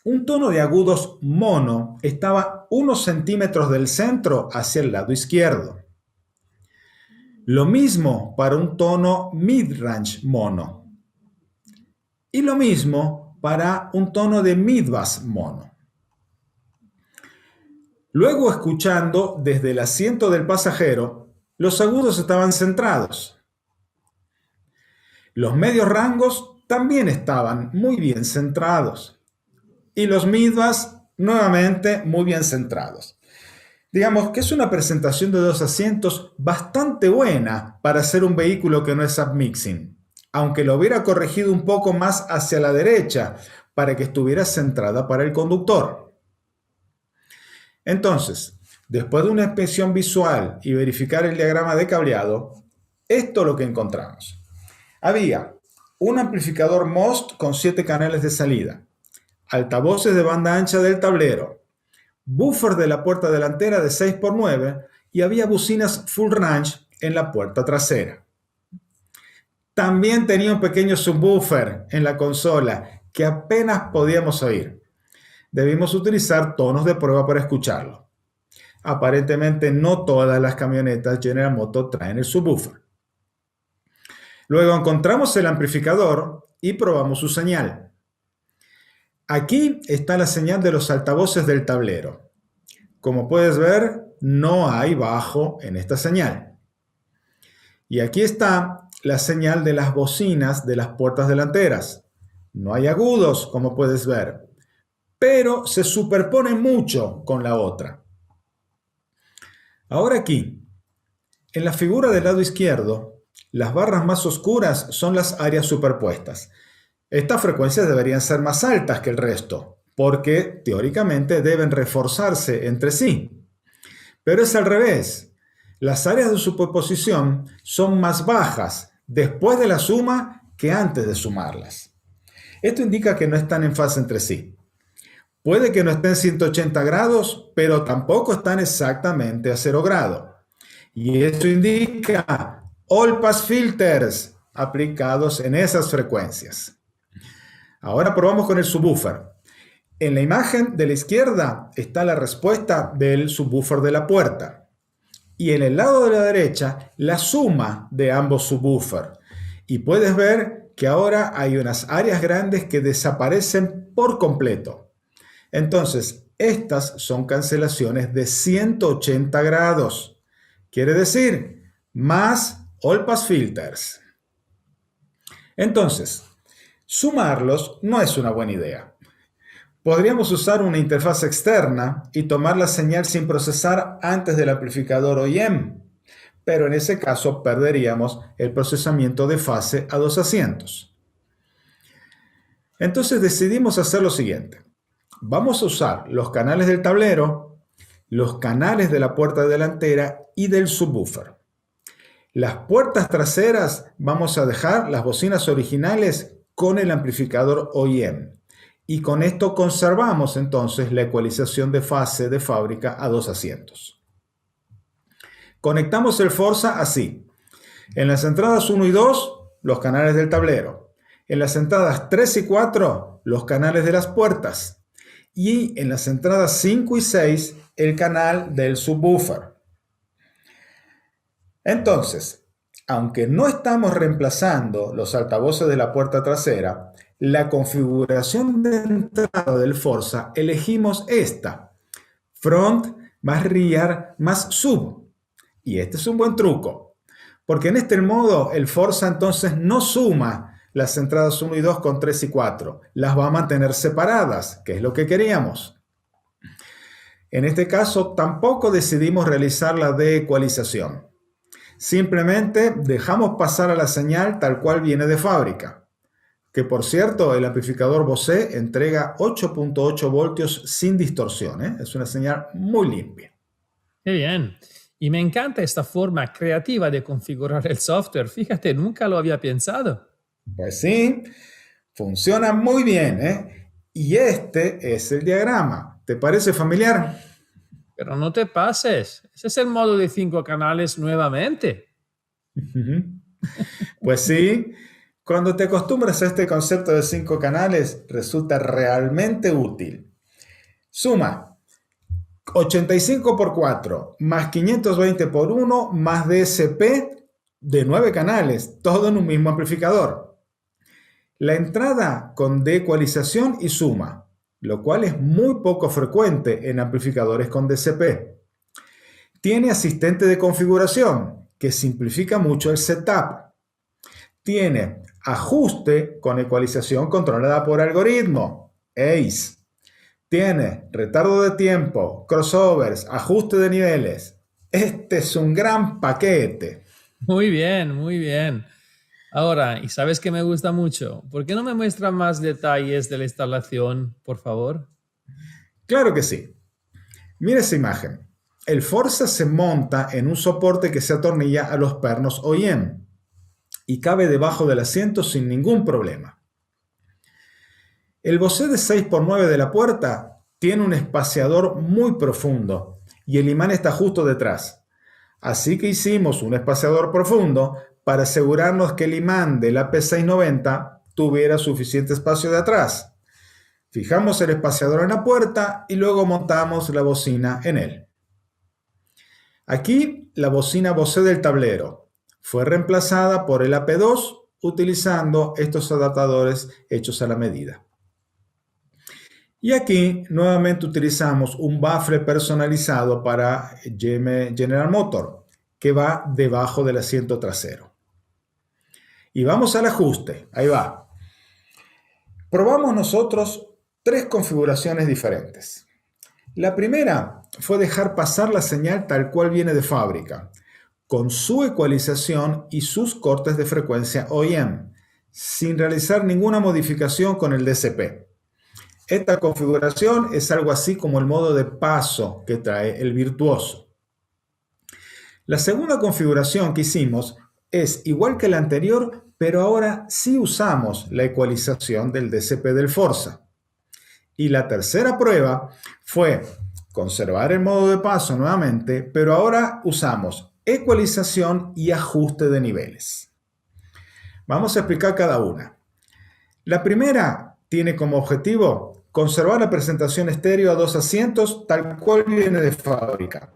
Un tono de agudos mono estaba unos centímetros del centro hacia el lado izquierdo. Lo mismo para un tono mid-range mono. Y lo mismo para un tono de mid-bass mono. Luego, escuchando desde el asiento del pasajero, los agudos estaban centrados. Los medios rangos también estaban muy bien centrados. Y los midbass nuevamente muy bien centrados. Digamos que es una presentación de 2 asientos bastante buena para ser un vehículo que no es submixing, aunque lo hubiera corregido un poco más hacia la derecha para que estuviera centrada para el conductor. Entonces, después de una inspección visual y verificar el diagrama de cableado, esto es lo que encontramos. Había un amplificador MOST con 7 canales de salida, altavoces de banda ancha del tablero, buffer de la puerta delantera de 6x9 y había bocinas full range en la puerta trasera. También tenía un pequeño subwoofer en la consola que apenas podíamos oír. debimos utilizar tonos de prueba para escucharlo. Aparentemente no todas las camionetas General Motors traen el subwoofer. Luego encontramos el amplificador y probamos su señal. Aquí está la señal de los altavoces del tablero. Como puedes ver, no hay bajo en esta señal. Y aquí está la señal de las bocinas de las puertas delanteras. No hay agudos, como puedes ver, pero se superpone mucho con la otra. Ahora aquí, en la figura del lado izquierdo, las barras más oscuras son las áreas superpuestas. Estas frecuencias deberían ser más altas que el resto, porque teóricamente deben reforzarse entre sí. Pero es al revés. Las áreas de superposición son más bajas después de la suma que antes de sumarlas. Esto indica que no están en fase entre sí. Puede que no estén 180 grados, pero tampoco están exactamente a 0 grado. Y esto indica all pass filters aplicados en esas frecuencias. Ahora probamos con el subwoofer. En la imagen de la izquierda está la respuesta del subwoofer de la puerta. Y en el lado de la derecha, la suma de ambos subwoofers. Y puedes ver que ahora hay unas áreas grandes que desaparecen por completo. Entonces, estas son cancelaciones de 180 grados. Quiere decir, más all pass filters. Entonces, sumarlos no es una buena idea. Podríamos usar una interfaz externa y tomar la señal sin procesar antes del amplificador OEM, pero en ese caso perderíamos el procesamiento de fase a 2 asientos. Entonces decidimos hacer lo siguiente. Vamos a usar los canales del tablero, los canales de la puerta delantera y del subwoofer. Las puertas traseras vamos a dejar las bocinas originales con el amplificador OEM. Y con esto conservamos entonces la ecualización de fase de fábrica a 2 asientos. Conectamos el Forza así. En las entradas 1 y 2, los canales del tablero. En las entradas 3 y 4, los canales de las puertas. Y en las entradas 5 y 6, el canal del subwoofer. Entonces, aunque no estamos reemplazando los altavoces de la puerta trasera, la configuración de entrada del Forza elegimos esta, front más rear más sub. Y este es un buen truco, porque en este modo el Forza entonces no suma las entradas 1 y 2 con 3 y 4, las va a mantener separadas, que es lo que queríamos. En este caso tampoco decidimos realizar la de-ecualización. Simplemente dejamos pasar a la señal tal cual viene de fábrica. Que por cierto, el amplificador Bose entrega 8.8 voltios sin distorsión. Es una señal muy limpia. Qué bien. Y me encanta esta forma creativa de configurar el software. Fíjate, nunca lo había pensado. Pues sí, funciona muy bien. Y este es el diagrama. ¿Te parece familiar? Pero no te pases. Ese es el modo de 5 canales nuevamente. Pues sí. Cuando te acostumbras a este concepto de 5 canales, resulta realmente útil. Suma 85 por 4 más 520 por 1 más DSP de 9 canales, todo en un mismo amplificador. La entrada con de-ecualización y suma, lo cual es muy poco frecuente en amplificadores con DSP. Tiene asistente de configuración, que simplifica mucho el setup. Tiene ajuste con ecualización controlada por algoritmo, ACE. Tiene retardo de tiempo, crossovers, ajuste de niveles. Este es un gran paquete. Muy bien, muy bien. Ahora, y sabes que me gusta mucho, ¿por qué no me muestran más detalles de la instalación, por favor? Claro que sí. Mira esa imagen. El Forza se monta en un soporte que se atornilla a los pernos OEM y cabe debajo del asiento sin ningún problema. El Bose de 6x9 de la puerta tiene un espaciador muy profundo y el imán está justo detrás. Así que hicimos un espaciador profundo para asegurarnos que el imán de la P690 tuviera suficiente espacio de atrás. Fijamos el espaciador en la puerta y luego montamos la bocina en él. Aquí la bocina Bose del tablero fue reemplazada por el AP2 utilizando estos adaptadores hechos a la medida. Y aquí nuevamente utilizamos un bafle personalizado para General Motor que va debajo del asiento trasero. Y vamos al ajuste, ahí va. Probamos nosotros 3 configuraciones diferentes. La primera fue dejar pasar la señal tal cual viene de fábrica, con su ecualización y sus cortes de frecuencia OEM, sin realizar ninguna modificación con el DCP. Esta configuración es algo así como el modo de paso que trae el Virtuoso. La segunda configuración que hicimos es igual que la anterior, pero ahora sí usamos la ecualización del DCP del Forza. Y la tercera prueba fue conservar el modo de paso nuevamente, pero ahora usamos ecualización y ajuste de niveles. Vamos a explicar cada una. La primera tiene como objetivo conservar la presentación estéreo a 2 asientos tal cual viene de fábrica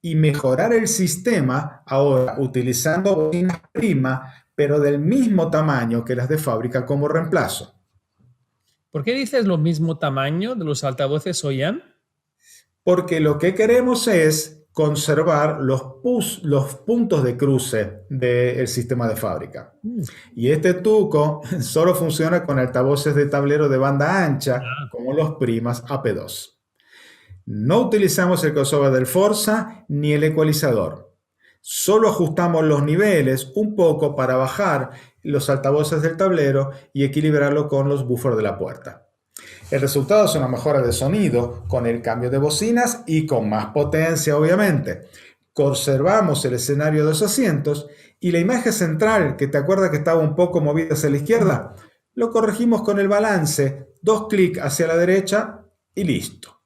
y mejorar el sistema ahora utilizando bocinas prima, pero del mismo tamaño que las de fábrica como reemplazo. ¿Por qué dices lo mismo tamaño de los altavoces OEM? Porque lo que queremos es conservar los puntos de cruce del sistema de fábrica. Y este tuco solo funciona con altavoces de tablero de banda ancha, como los Primas AP2. No utilizamos el crossover del Forza ni el ecualizador. Solo ajustamos los niveles un poco para bajar los altavoces del tablero y equilibrarlo con los buffers de la puerta. El resultado es una mejora de sonido con el cambio de bocinas y con más potencia, obviamente. Conservamos el escenario de 2 asientos y la imagen central, que te acuerdas que estaba un poco movida hacia la izquierda, lo corregimos con el balance, 2 clics hacia la derecha y listo.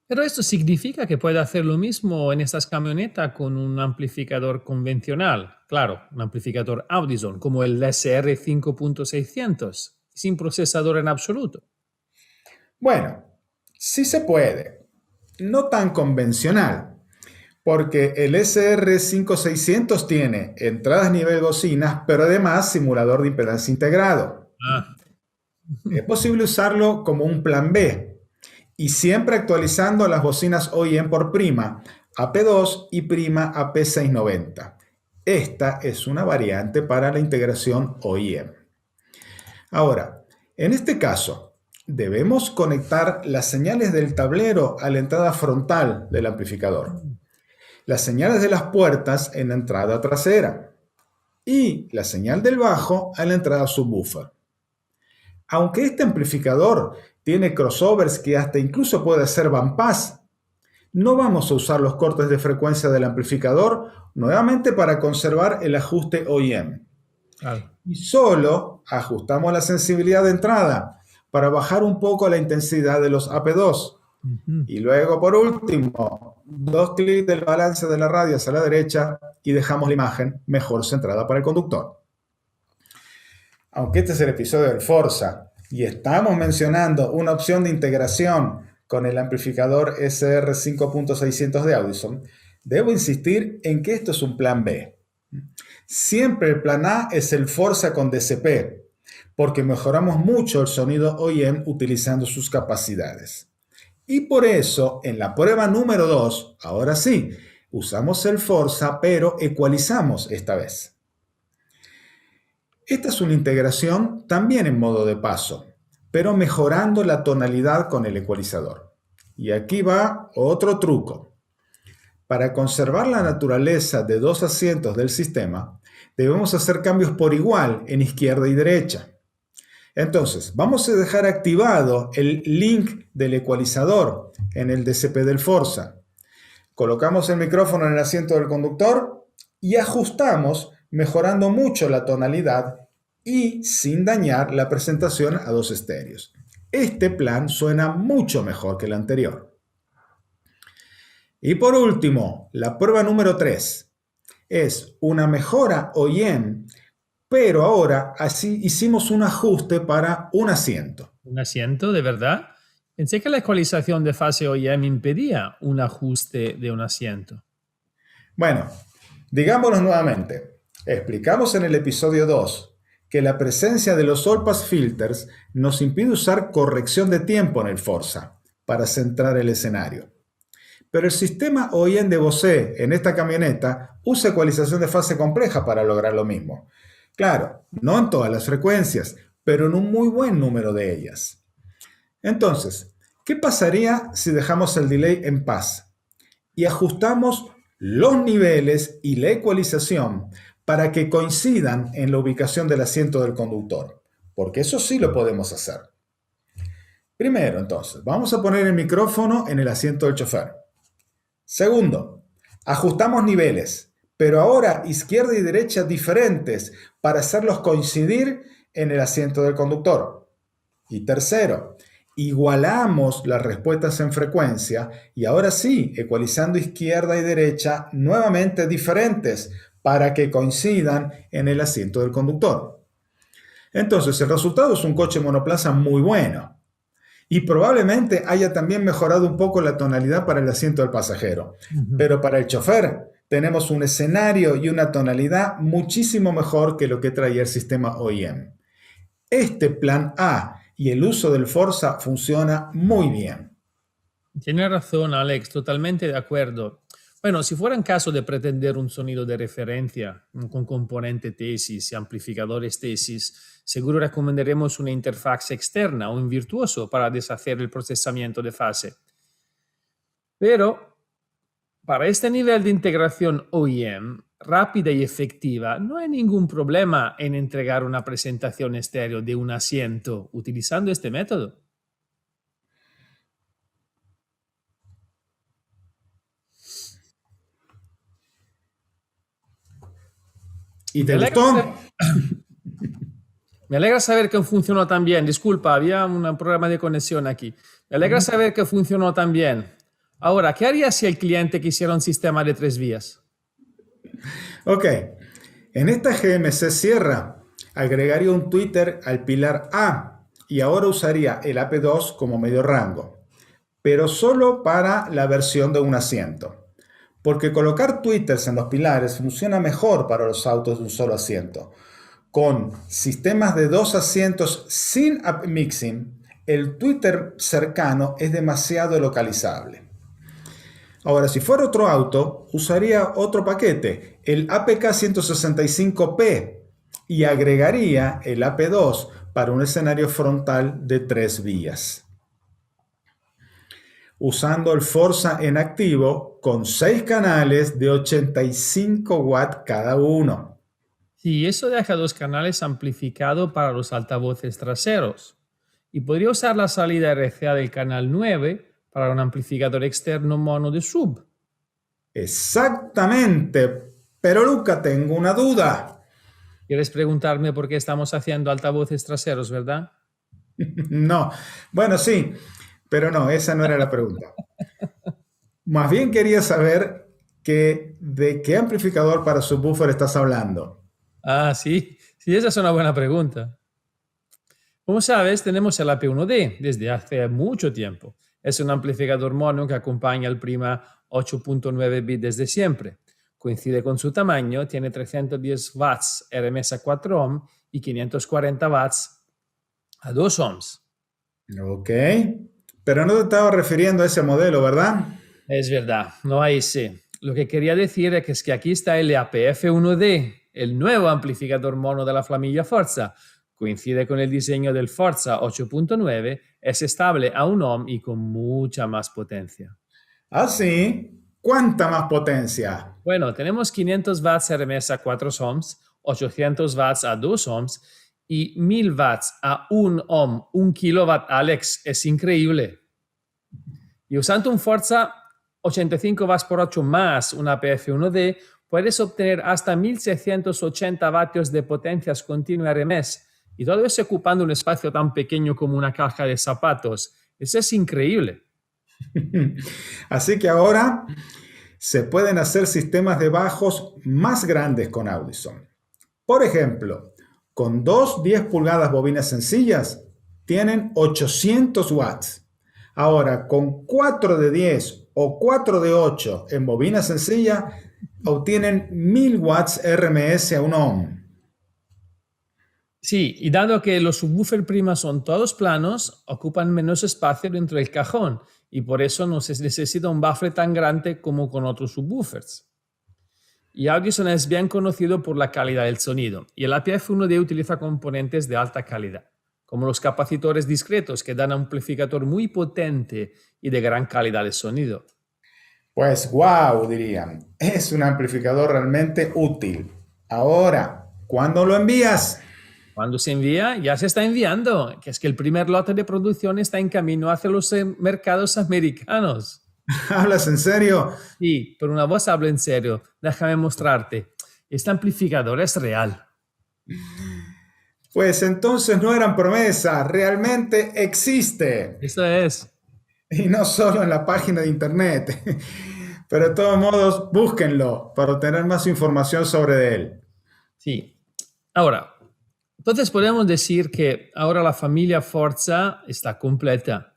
Pero esto significa que puede hacer lo mismo en estas camionetas con un amplificador convencional, claro, un amplificador Audison, como el SR 5.600. Sin procesador en absoluto. Bueno, sí se puede. No tan convencional, porque el SR5600 tiene entradas nivel bocinas, pero además simulador de impedancia integrado. Es posible usarlo como un plan B, y siempre actualizando las bocinas OEM por prima, AP2 y prima AP690. Esta es una variante para la integración OEM. Ahora, en este caso, debemos conectar las señales del tablero a la entrada frontal del amplificador, las señales de las puertas en la entrada trasera y la señal del bajo a la entrada subwoofer. Aunque este amplificador tiene crossovers que hasta incluso puede hacer bandpass, no vamos a usar los cortes de frecuencia del amplificador nuevamente para conservar el ajuste OEM. Y solo ajustamos la sensibilidad de entrada para bajar un poco la intensidad de los AP2. Y luego, por último, 2 clics del balance de la radio hacia la derecha y dejamos la imagen mejor centrada para el conductor. Aunque este es el episodio del Forza y estamos mencionando una opción de integración con el amplificador SR 5.600 de Audison, debo insistir en que esto es un plan B. Siempre el plan A es el Forza con DCP, porque mejoramos mucho el sonido OEM utilizando sus capacidades. Y por eso, en la prueba número 2, ahora sí, usamos el Forza, pero ecualizamos esta vez. Esta es una integración también en modo de paso, pero mejorando la tonalidad con el ecualizador. Y aquí va otro truco. Para conservar la naturaleza de 2 asientos del sistema, debemos hacer cambios por igual en izquierda y derecha. Entonces, vamos a dejar activado el link del ecualizador en el DCP del Forza. Colocamos el micrófono en el asiento del conductor y ajustamos, mejorando mucho la tonalidad y sin dañar la presentación a 2 estéreos. Este plan suena mucho mejor que el anterior. Y por último, la prueba número 3 es una mejora OEM, pero ahora así hicimos un ajuste para un asiento. ¿Un asiento, de verdad? Pensé que la ecualización de fase OEM impedía un ajuste de un asiento. Bueno, digámoslo nuevamente. Explicamos en el episodio 2 que la presencia de los All Pass Filters nos impide usar corrección de tiempo en el Forza para centrar el escenario. Pero el sistema OEM de Bose en esta camioneta usa ecualización de fase compleja para lograr lo mismo. Claro, no en todas las frecuencias, pero en un muy buen número de ellas. Entonces, ¿qué pasaría si dejamos el delay en paz y ajustamos los niveles y la ecualización para que coincidan en la ubicación del asiento del conductor? Porque eso sí lo podemos hacer. Primero, entonces, vamos a poner el micrófono en el asiento del chofer. Segundo, ajustamos niveles, pero ahora izquierda y derecha diferentes para hacerlos coincidir en el asiento del conductor. Y tercero, igualamos las respuestas en frecuencia y ahora sí, ecualizando izquierda y derecha nuevamente diferentes para que coincidan en el asiento del conductor. Entonces, el resultado es un coche monoplaza muy bueno. Y probablemente haya también mejorado un poco la tonalidad para el asiento del pasajero. Pero para el chofer tenemos un escenario y una tonalidad muchísimo mejor que lo que traía el sistema OEM. Este plan A y el uso del Forza funciona muy bien. Tienes razón, Alex, totalmente de acuerdo. Bueno, si fuera en caso de pretender un sonido de referencia con componente tesis y amplificadores tesis, seguro recomendaremos una interfaz externa o un virtuoso para deshacer el procesamiento de fase. Pero para este nivel de integración OEM rápida y efectiva, no hay ningún problema en entregar una presentación estéreo de un asiento utilizando este método. ¿Y te gustó? Me alegra saber que funcionó tan bien. Disculpa, había un problema de conexión aquí. Me alegra saber que funcionó tan bien. Ahora, ¿qué haría si el cliente quisiera un sistema de 3 vías? Ok, en esta GMC Sierra agregaría un tweeter al pilar A y ahora usaría el AP2 como medio rango, pero solo para la versión de un asiento. Porque colocar tweeters en los pilares funciona mejor para los autos de un solo asiento. Con sistemas de 2 asientos sin upmixing, el tweeter cercano es demasiado localizable. Ahora, si fuera otro auto, usaría otro paquete, el APK 165P, y agregaría el AP2 para un escenario frontal de 3 vías. Usando el Forza en activo con 6 canales de 85 watts cada uno. Sí, eso deja 2 canales amplificados para los altavoces traseros. Y podría usar la salida RCA del canal 9 para un amplificador externo mono de sub. Exactamente, pero Luca, tengo una duda. ¿Quieres preguntarme por qué estamos haciendo altavoces traseros, verdad? No, bueno, sí. Pero no, esa no era la pregunta. Más bien quería saber de qué amplificador para subwoofer estás hablando. Ah, sí, esa es una buena pregunta. Como sabes, tenemos el AP1D desde hace mucho tiempo. Es un amplificador mono que acompaña al Prima 8.9 bit desde siempre. Coincide con su tamaño, tiene 310 watts RMS a 4 ohm y 540 watts a 2 ohms. Ok. Pero no te estaba refiriendo a ese modelo, ¿verdad? Es verdad, no hay sí. Lo que quería decir es que aquí está el APF1D, el nuevo amplificador mono de la familia Forza. Coincide con el diseño del Forza 8.9, es estable a 1 ohm y con mucha más potencia. ¿Ah, sí? ¿Cuánta más potencia? Bueno, tenemos 500 watts RMS a 4 ohms, 800 watts a 2 ohms y 1000 watts a 1 ohm, 1 kilowatt, Alex, es increíble. Y usando un Forza 85 watts por 8 más una APF1D, puedes obtener hasta 1680 vatios de potencias continuas RMS, y todo eso ocupando un espacio tan pequeño como una caja de zapatos. Eso es increíble. Así que ahora se pueden hacer sistemas de bajos más grandes con Audison. Por ejemplo, con 2 10 pulgadas bobinas sencillas, tienen 800 watts. Ahora, con 4 de 10 o 4 de 8 en bobina sencilla, obtienen 1000 watts RMS a 1 ohm. Sí, y dado que los subwoofers prima son todos planos, ocupan menos espacio dentro del cajón y por eso no se necesita un bafle tan grande como con otros subwoofers. Y Audison es bien conocido por la calidad del sonido y el APF-1D utiliza componentes de alta calidad, como los capacitores discretos que dan un amplificador muy potente y de gran calidad de sonido. Pues wow, dirían, es un amplificador realmente útil. Ahora, ¿cuándo lo envías? Cuando se envía, ya se está enviando, que es que el primer lote de producción está en camino hacia los mercados americanos. ¿Hablas en serio? Sí, pero una voz hablo en serio. Déjame mostrarte. Este amplificador es real. Pues entonces no eran promesas, realmente existe. Eso es. Y no solo en la página de internet. Pero de todos modos, búsquenlo para obtener más información sobre él. Sí. Ahora, entonces podemos decir que ahora la familia Forza está completa.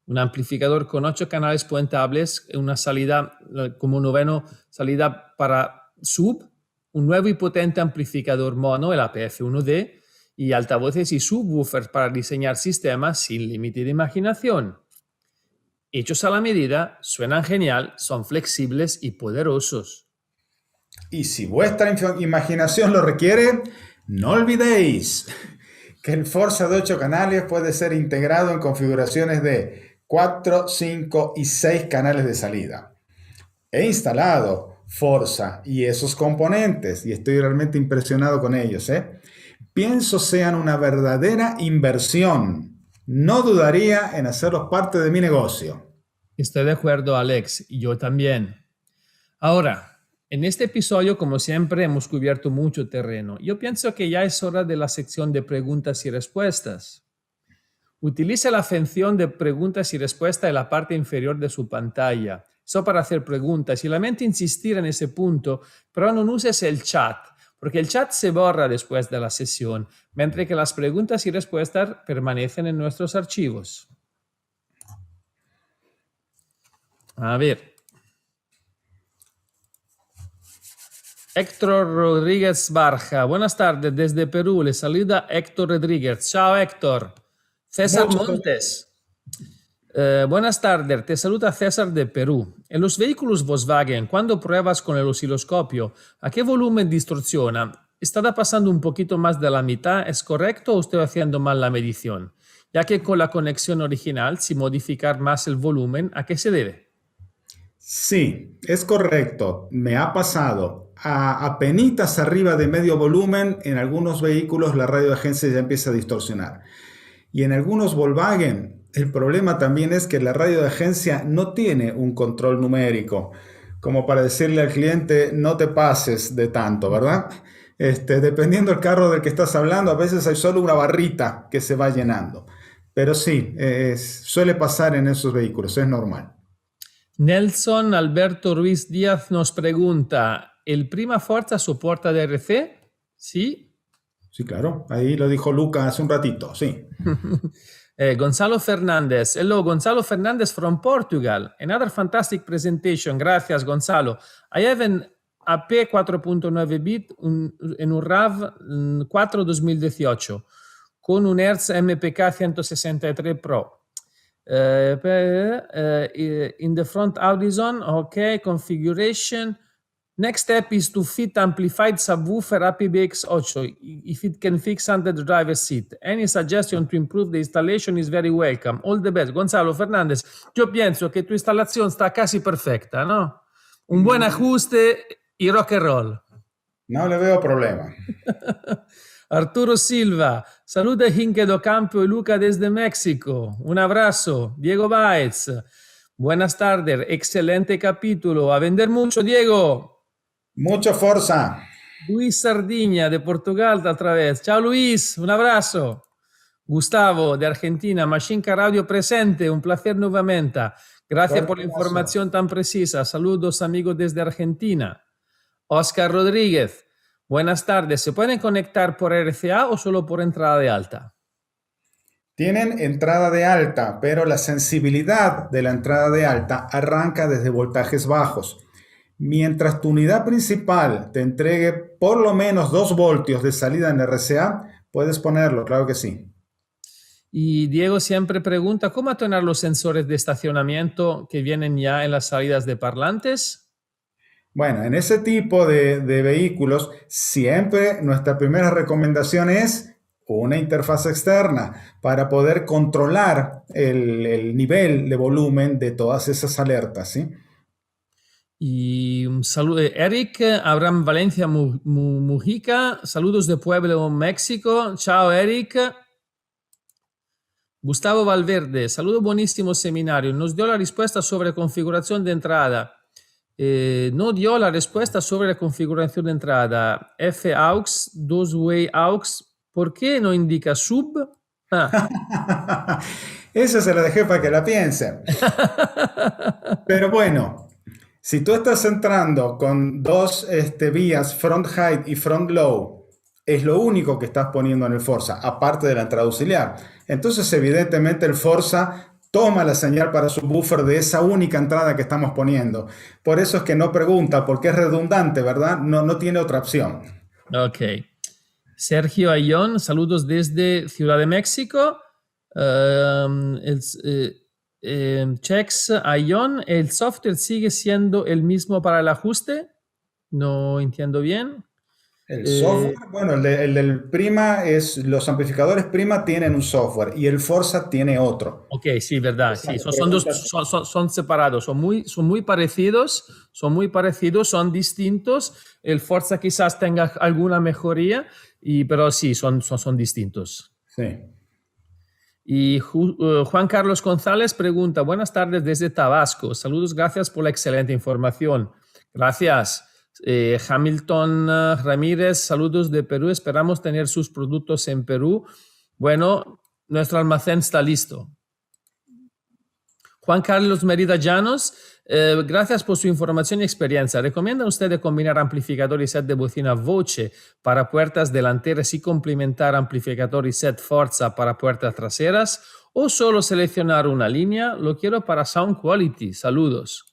Un amplificador con 8 canales puentables, una salida como noveno salida para sub, un nuevo y potente amplificador mono, el APF-1D, y altavoces y subwoofers para diseñar sistemas sin límite de imaginación. Hechos a la medida, suenan genial, son flexibles y poderosos. Y si vuestra imaginación lo requiere, no olvidéis que el Forza de 8 canales puede ser integrado en configuraciones de 4, 5 y 6 canales de salida. He instalado Forza y esos componentes y estoy realmente impresionado con ellos. Pienso sean una verdadera inversión. No dudaría en hacerlos parte de mi negocio. Estoy de acuerdo, Alex, y yo también. Ahora, en este episodio, como siempre, hemos cubierto mucho terreno. Yo pienso que ya es hora de la sección de preguntas y respuestas. Utilice la función de preguntas y respuestas en la parte inferior de su pantalla. Eso para hacer preguntas y lamento insistir en ese punto, pero no uses el chat, porque el chat se borra después de la sesión, mientras que las preguntas y respuestas permanecen en nuestros archivos. A ver. Héctor Rodríguez Barja. Buenas tardes desde Perú. Le saluda Héctor Rodríguez. Chao, Héctor. César Montes. Buenas tardes. Te saluda César de Perú. En los vehículos Volkswagen, cuando pruebas con el osciloscopio, ¿a qué volumen distorsiona? ¿Está pasando un poquito más de la mitad? ¿Es correcto o estoy haciendo mal la medición? Ya que con la conexión original, si modificar más el volumen, ¿a qué se debe? Sí, es correcto. Me ha pasado. Apenitas arriba de medio volumen, en algunos vehículos la radio de agencia ya empieza a distorsionar. Y en algunos Volkswagen, el problema también es que la radio de agencia no tiene un control numérico, como para decirle al cliente, no te pases de tanto, ¿verdad? Dependiendo del carro del que estás hablando, a veces hay solo una barrita que se va llenando. Pero sí, suele pasar en esos vehículos, es normal. Nelson Alberto Ruiz Díaz nos pregunta, ¿el Prima Forza soporta DRC? ¿Sí? Sí, claro. Ahí lo dijo Luca hace un ratito, sí. Gonzalo Fernández. Hello, Gonzalo Fernández from Portugal. Another fantastic presentation. Gracias, Gonzalo. I have an AP 4.9 bit en un RAV 4 2018 con un Hertz MPK 163 Pro. In the front Audison, okay, configuration. Next step is to fit amplified subwoofer APBX8 if it can fix under the driver's seat. Any suggestion to improve the installation is very welcome. All the best. Gonzalo Fernández, yo pienso que tu instalación está casi perfecta, ¿no? Un buen ajuste y rock and roll. No le veo problema. Arturo Silva, saluda Hinke do Campo y Luca desde México. Un abrazo. Diego Baez, buenas tardes. Excelente capítulo. A vender mucho, Diego. Mucha fuerza. Luis Sardiña de Portugal otra vez. Chao Luis, un abrazo. Gustavo de Argentina, Machinca Radio presente, un placer nuevamente. Gracias por la información tan precisa. Saludos amigos desde Argentina. Oscar Rodríguez, buenas tardes. ¿Se pueden conectar por RCA o solo por entrada de alta? Tienen entrada de alta, pero la sensibilidad de la entrada de alta arranca desde voltajes bajos. Mientras tu unidad principal te entregue por lo menos 2 voltios de salida en RCA, puedes ponerlo, claro que sí. Y Diego siempre pregunta, ¿cómo atonar los sensores de estacionamiento que vienen ya en las salidas de parlantes? Bueno, en ese tipo de vehículos, siempre nuestra primera recomendación es una interfaz externa para poder controlar el nivel de volumen de todas esas alertas, ¿sí? Y un saludo, Eric Abraham Valencia Mujica, saludos de Pueblo, México. Chao, Eric. Gustavo Valverde, saludo, buenísimo seminario. Nos dio la respuesta sobre configuración de entrada. No dio la respuesta sobre la configuración de entrada. F-AUX, 2-way AUX. ¿Por qué no indica sub? Ah. Eso se lo dejé para que la piensen. Pero bueno, si tú estás entrando con dos vías, front height y front low, es lo único que estás poniendo en el Forza, aparte de la entrada auxiliar. Entonces, evidentemente, el Forza toma la señal para su buffer de esa única entrada que estamos poniendo. Por eso es que no pregunta, porque es redundante, ¿verdad? No tiene otra opción. Ok. Sergio Ayón, saludos desde Ciudad de México. Chex Ayón, ¿el software sigue siendo el mismo para el ajuste? No entiendo bien. El software, bueno, el del Prima los amplificadores Prima tienen un software y el Forza tiene otro. Ok, sí, verdad, Esa sí, son dos, son separados, son muy parecidos, son distintos. El Forza quizás tenga alguna mejoría, pero sí, son distintos. Sí. Y Juan Carlos González pregunta, buenas tardes desde Tabasco, saludos, gracias por la excelente información. Gracias. Hamilton Ramírez, saludos de Perú, esperamos tener sus productos en Perú. Bueno, nuestro almacén está listo. Juan Carlos Merida Llanos, gracias por su información y experiencia. ¿Recomienda usted combinar amplificador y set de bocina Voce para puertas delanteras y complementar amplificador y set Forza para puertas traseras? ¿O solo seleccionar una línea? Lo quiero para Sound Quality. Saludos.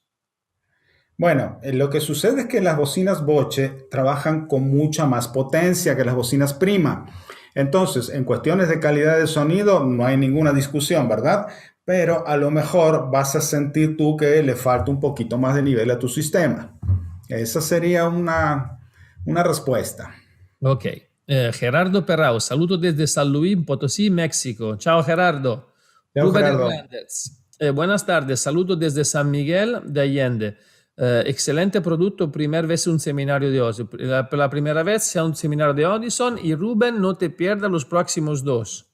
Bueno, lo que sucede es que las bocinas Voce trabajan con mucha más potencia que las bocinas Prima. Entonces, en cuestiones de calidad de sonido no hay ninguna discusión, ¿verdad? Pero a lo mejor vas a sentir tú que le falta un poquito más de nivel a tu sistema. Esa sería una respuesta. Ok. Gerardo Perrao, saludos desde San Luis Potosí, México. Chao, Gerardo. Chao, Rubén Gerardo. Hernández, buenas tardes, saludos desde San Miguel de Allende. Excelente producto, primera vez un seminario de Odison. La primera vez sea un seminario de Odison y Rubén, no te pierdas los próximos dos.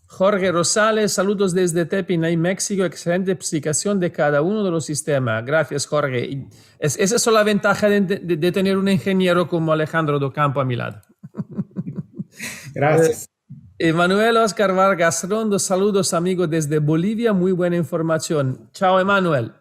Jorge Rosales, saludos desde Tepinay, México. Excelente explicación de cada uno de los sistemas. Gracias, Jorge. Esa es la ventaja de tener un ingeniero como Alejandro Docampo a mi lado. Gracias. Emanuel Oscar Vargas Rondo, saludos amigos desde Bolivia. Muy buena información. Chao, Emanuel.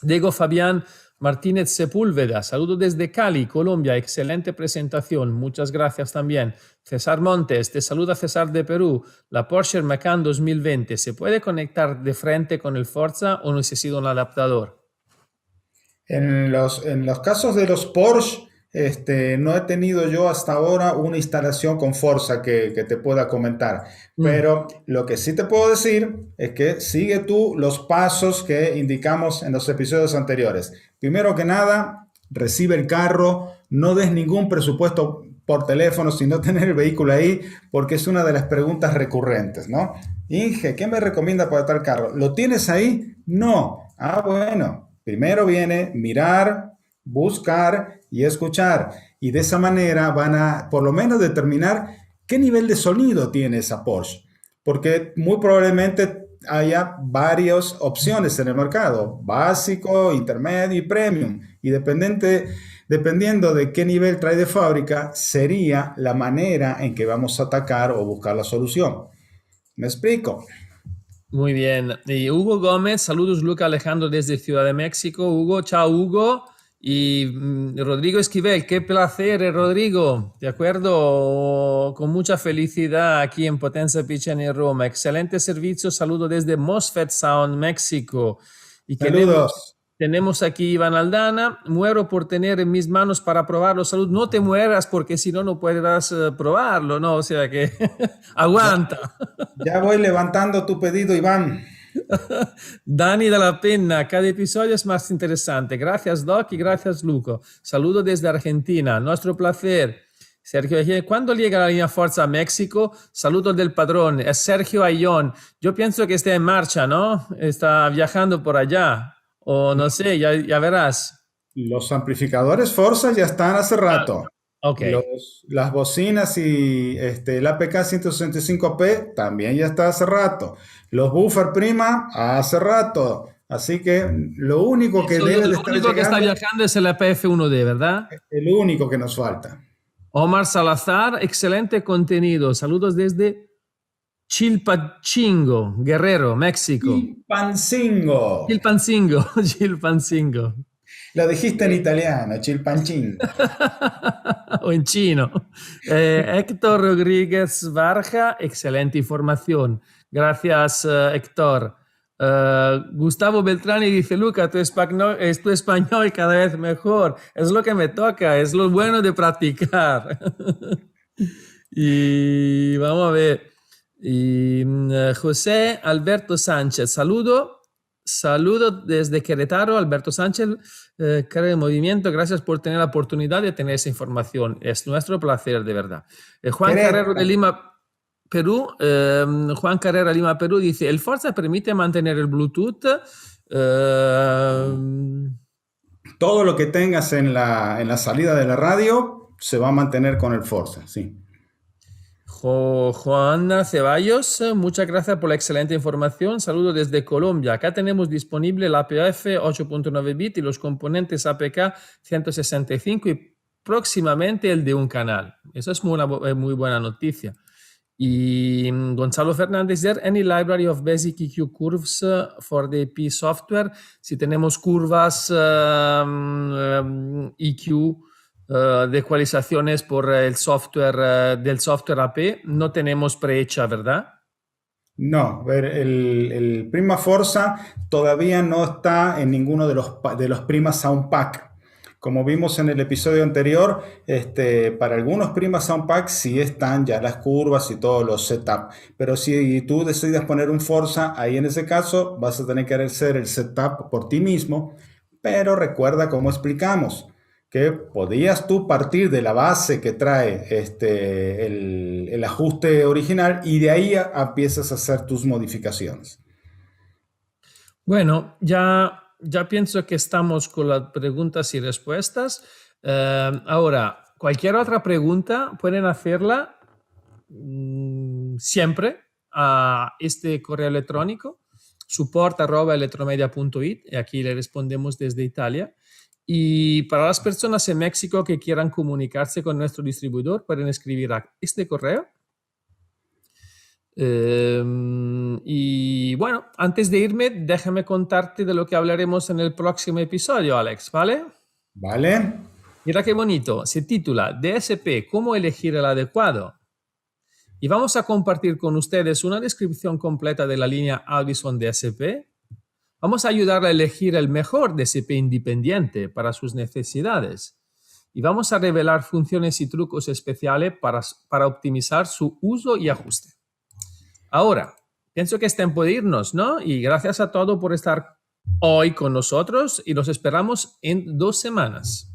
Diego Fabián Martínez Sepúlveda, saludos desde Cali, Colombia, excelente presentación, muchas gracias también. César Montes, te saluda César de Perú, la Porsche Macan 2020, ¿se puede conectar de frente con el Forza o necesita un adaptador? En los casos de los Porsche, no he tenido yo hasta ahora una instalación con Forza que te pueda comentar, pero lo que sí te puedo decir es que sigue tú los pasos que indicamos en los episodios anteriores. Primero que nada, recibe el carro, no des ningún presupuesto por teléfono sin no tener el vehículo ahí, porque es una de las preguntas recurrentes, ¿no? Inge, ¿qué me recomienda para tal carro? ¿Lo tienes ahí? No. Ah, bueno, primero viene mirar, buscar y escuchar, y de esa manera van a por lo menos determinar qué nivel de sonido tiene esa Porsche, porque muy probablemente haya varias opciones en el mercado, básico, intermedio y premium, y dependiendo de qué nivel trae de fábrica, sería la manera en que vamos a atacar o buscar la solución. ¿Me explico? Muy bien. Y Hugo Gómez, saludos Luca Alejandro desde Ciudad de México. Hugo, chao Hugo. Y Rodrigo Esquivel, qué placer, Rodrigo. De acuerdo, con mucha felicidad aquí en Potenza Piceni Roma. Excelente servicio. Saludo desde Mosfet Sound, México. Y Saludos. tenemos aquí Iván Aldana. Muero por tener en mis manos para probarlo. Salud, no te mueras porque si no, no podrás probarlo, ¿no? O sea que Ya, aguanta. ya voy levantando tu pedido, Iván. Dani de la Penna, cada episodio es más interesante. Gracias, Doc, y gracias, Luco. Saludo desde Argentina. Nuestro placer. Sergio, ¿cuándo llega la línea Forza a México? Saludos del padrón. Es Sergio Ayón. Yo pienso que está en marcha, ¿no? Está viajando por allá. O no sé, ya verás. Los amplificadores Forza ya están hace rato. Ok. Las bocinas y el APK 165P también ya está hace rato. Los buffer prima hace rato. Así que lo único que debe de Lo estar único que está llegando viajando es el PF1D, ¿verdad? es el único que nos falta. Omar Salazar, excelente contenido. Saludos desde Chilpancingo, Guerrero, México. Chilpancingo. Chilpancingo, Chilpancingo. Lo dijiste en italiano, Chilpancingo. O en chino. Héctor Rodríguez Barja, excelente información. Gracias, Héctor. Gustavo Beltrani dice, Luca, tu español cada vez mejor. Es lo que me toca, es lo bueno de practicar. Y vamos a ver. Y José Alberto Sánchez, saludo desde Querétaro, Alberto Sánchez, cara de movimiento, gracias por tener la oportunidad de tener esa información, es nuestro placer de verdad. Juan Carrero de Lima, Perú, Juan Carrera Lima, Perú dice, ¿el Forza permite mantener el Bluetooth? Todo lo que tengas en la salida de la radio se va a mantener con el Forza, sí. Juana Ceballos, muchas gracias por la excelente información. Saludo desde Colombia. Acá tenemos disponible la APF 8.9 bit y los componentes APK 165 y próximamente el de un canal. Eso es muy buena noticia. Y Gonzalo Fernández, ¿is there any library of basic EQ curves for the EP software? Si tenemos curvas EQ de ecualizaciones por el software del software AP, no tenemos prehecha, ¿verdad? No, el Prima Forza todavía no está en ninguno de los Prima Sound Pack. Como vimos en el episodio anterior, para algunos Prima Sound Pack sí están ya las curvas y todos los setup. Pero si tú decides poner un Forza, ahí en ese caso vas a tener que hacer el setup por ti mismo. Pero recuerda cómo explicamos que podías tú partir de la base que trae el ajuste original y de ahí empiezas a hacer tus modificaciones. Bueno, ya pienso que estamos con las preguntas y respuestas. Ahora, cualquier otra pregunta pueden hacerla siempre a este correo electrónico support@electromedia.it y aquí le respondemos desde Italia. Y para las personas en México que quieran comunicarse con nuestro distribuidor, pueden escribir a este correo. Y bueno, antes de irme, déjame contarte de lo que hablaremos en el próximo episodio, Alex, ¿vale? ¿Vale? Mira qué bonito. Se titula DSP, ¿cómo elegir el adecuado? Y vamos a compartir con ustedes una descripción completa de la línea Audison DSP. Vamos a ayudarle a elegir el mejor DSP independiente para sus necesidades. Y vamos a revelar funciones y trucos especiales para optimizar su uso y ajuste. Ahora, pienso que es tiempo de irnos, ¿no? Y gracias a todos por estar hoy con nosotros y los esperamos en 2 semanas.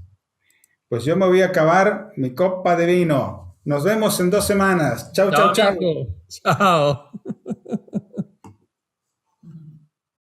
Pues yo me voy a acabar mi copa de vino. Nos vemos en 2 semanas. Chau, chau, chau. Chao.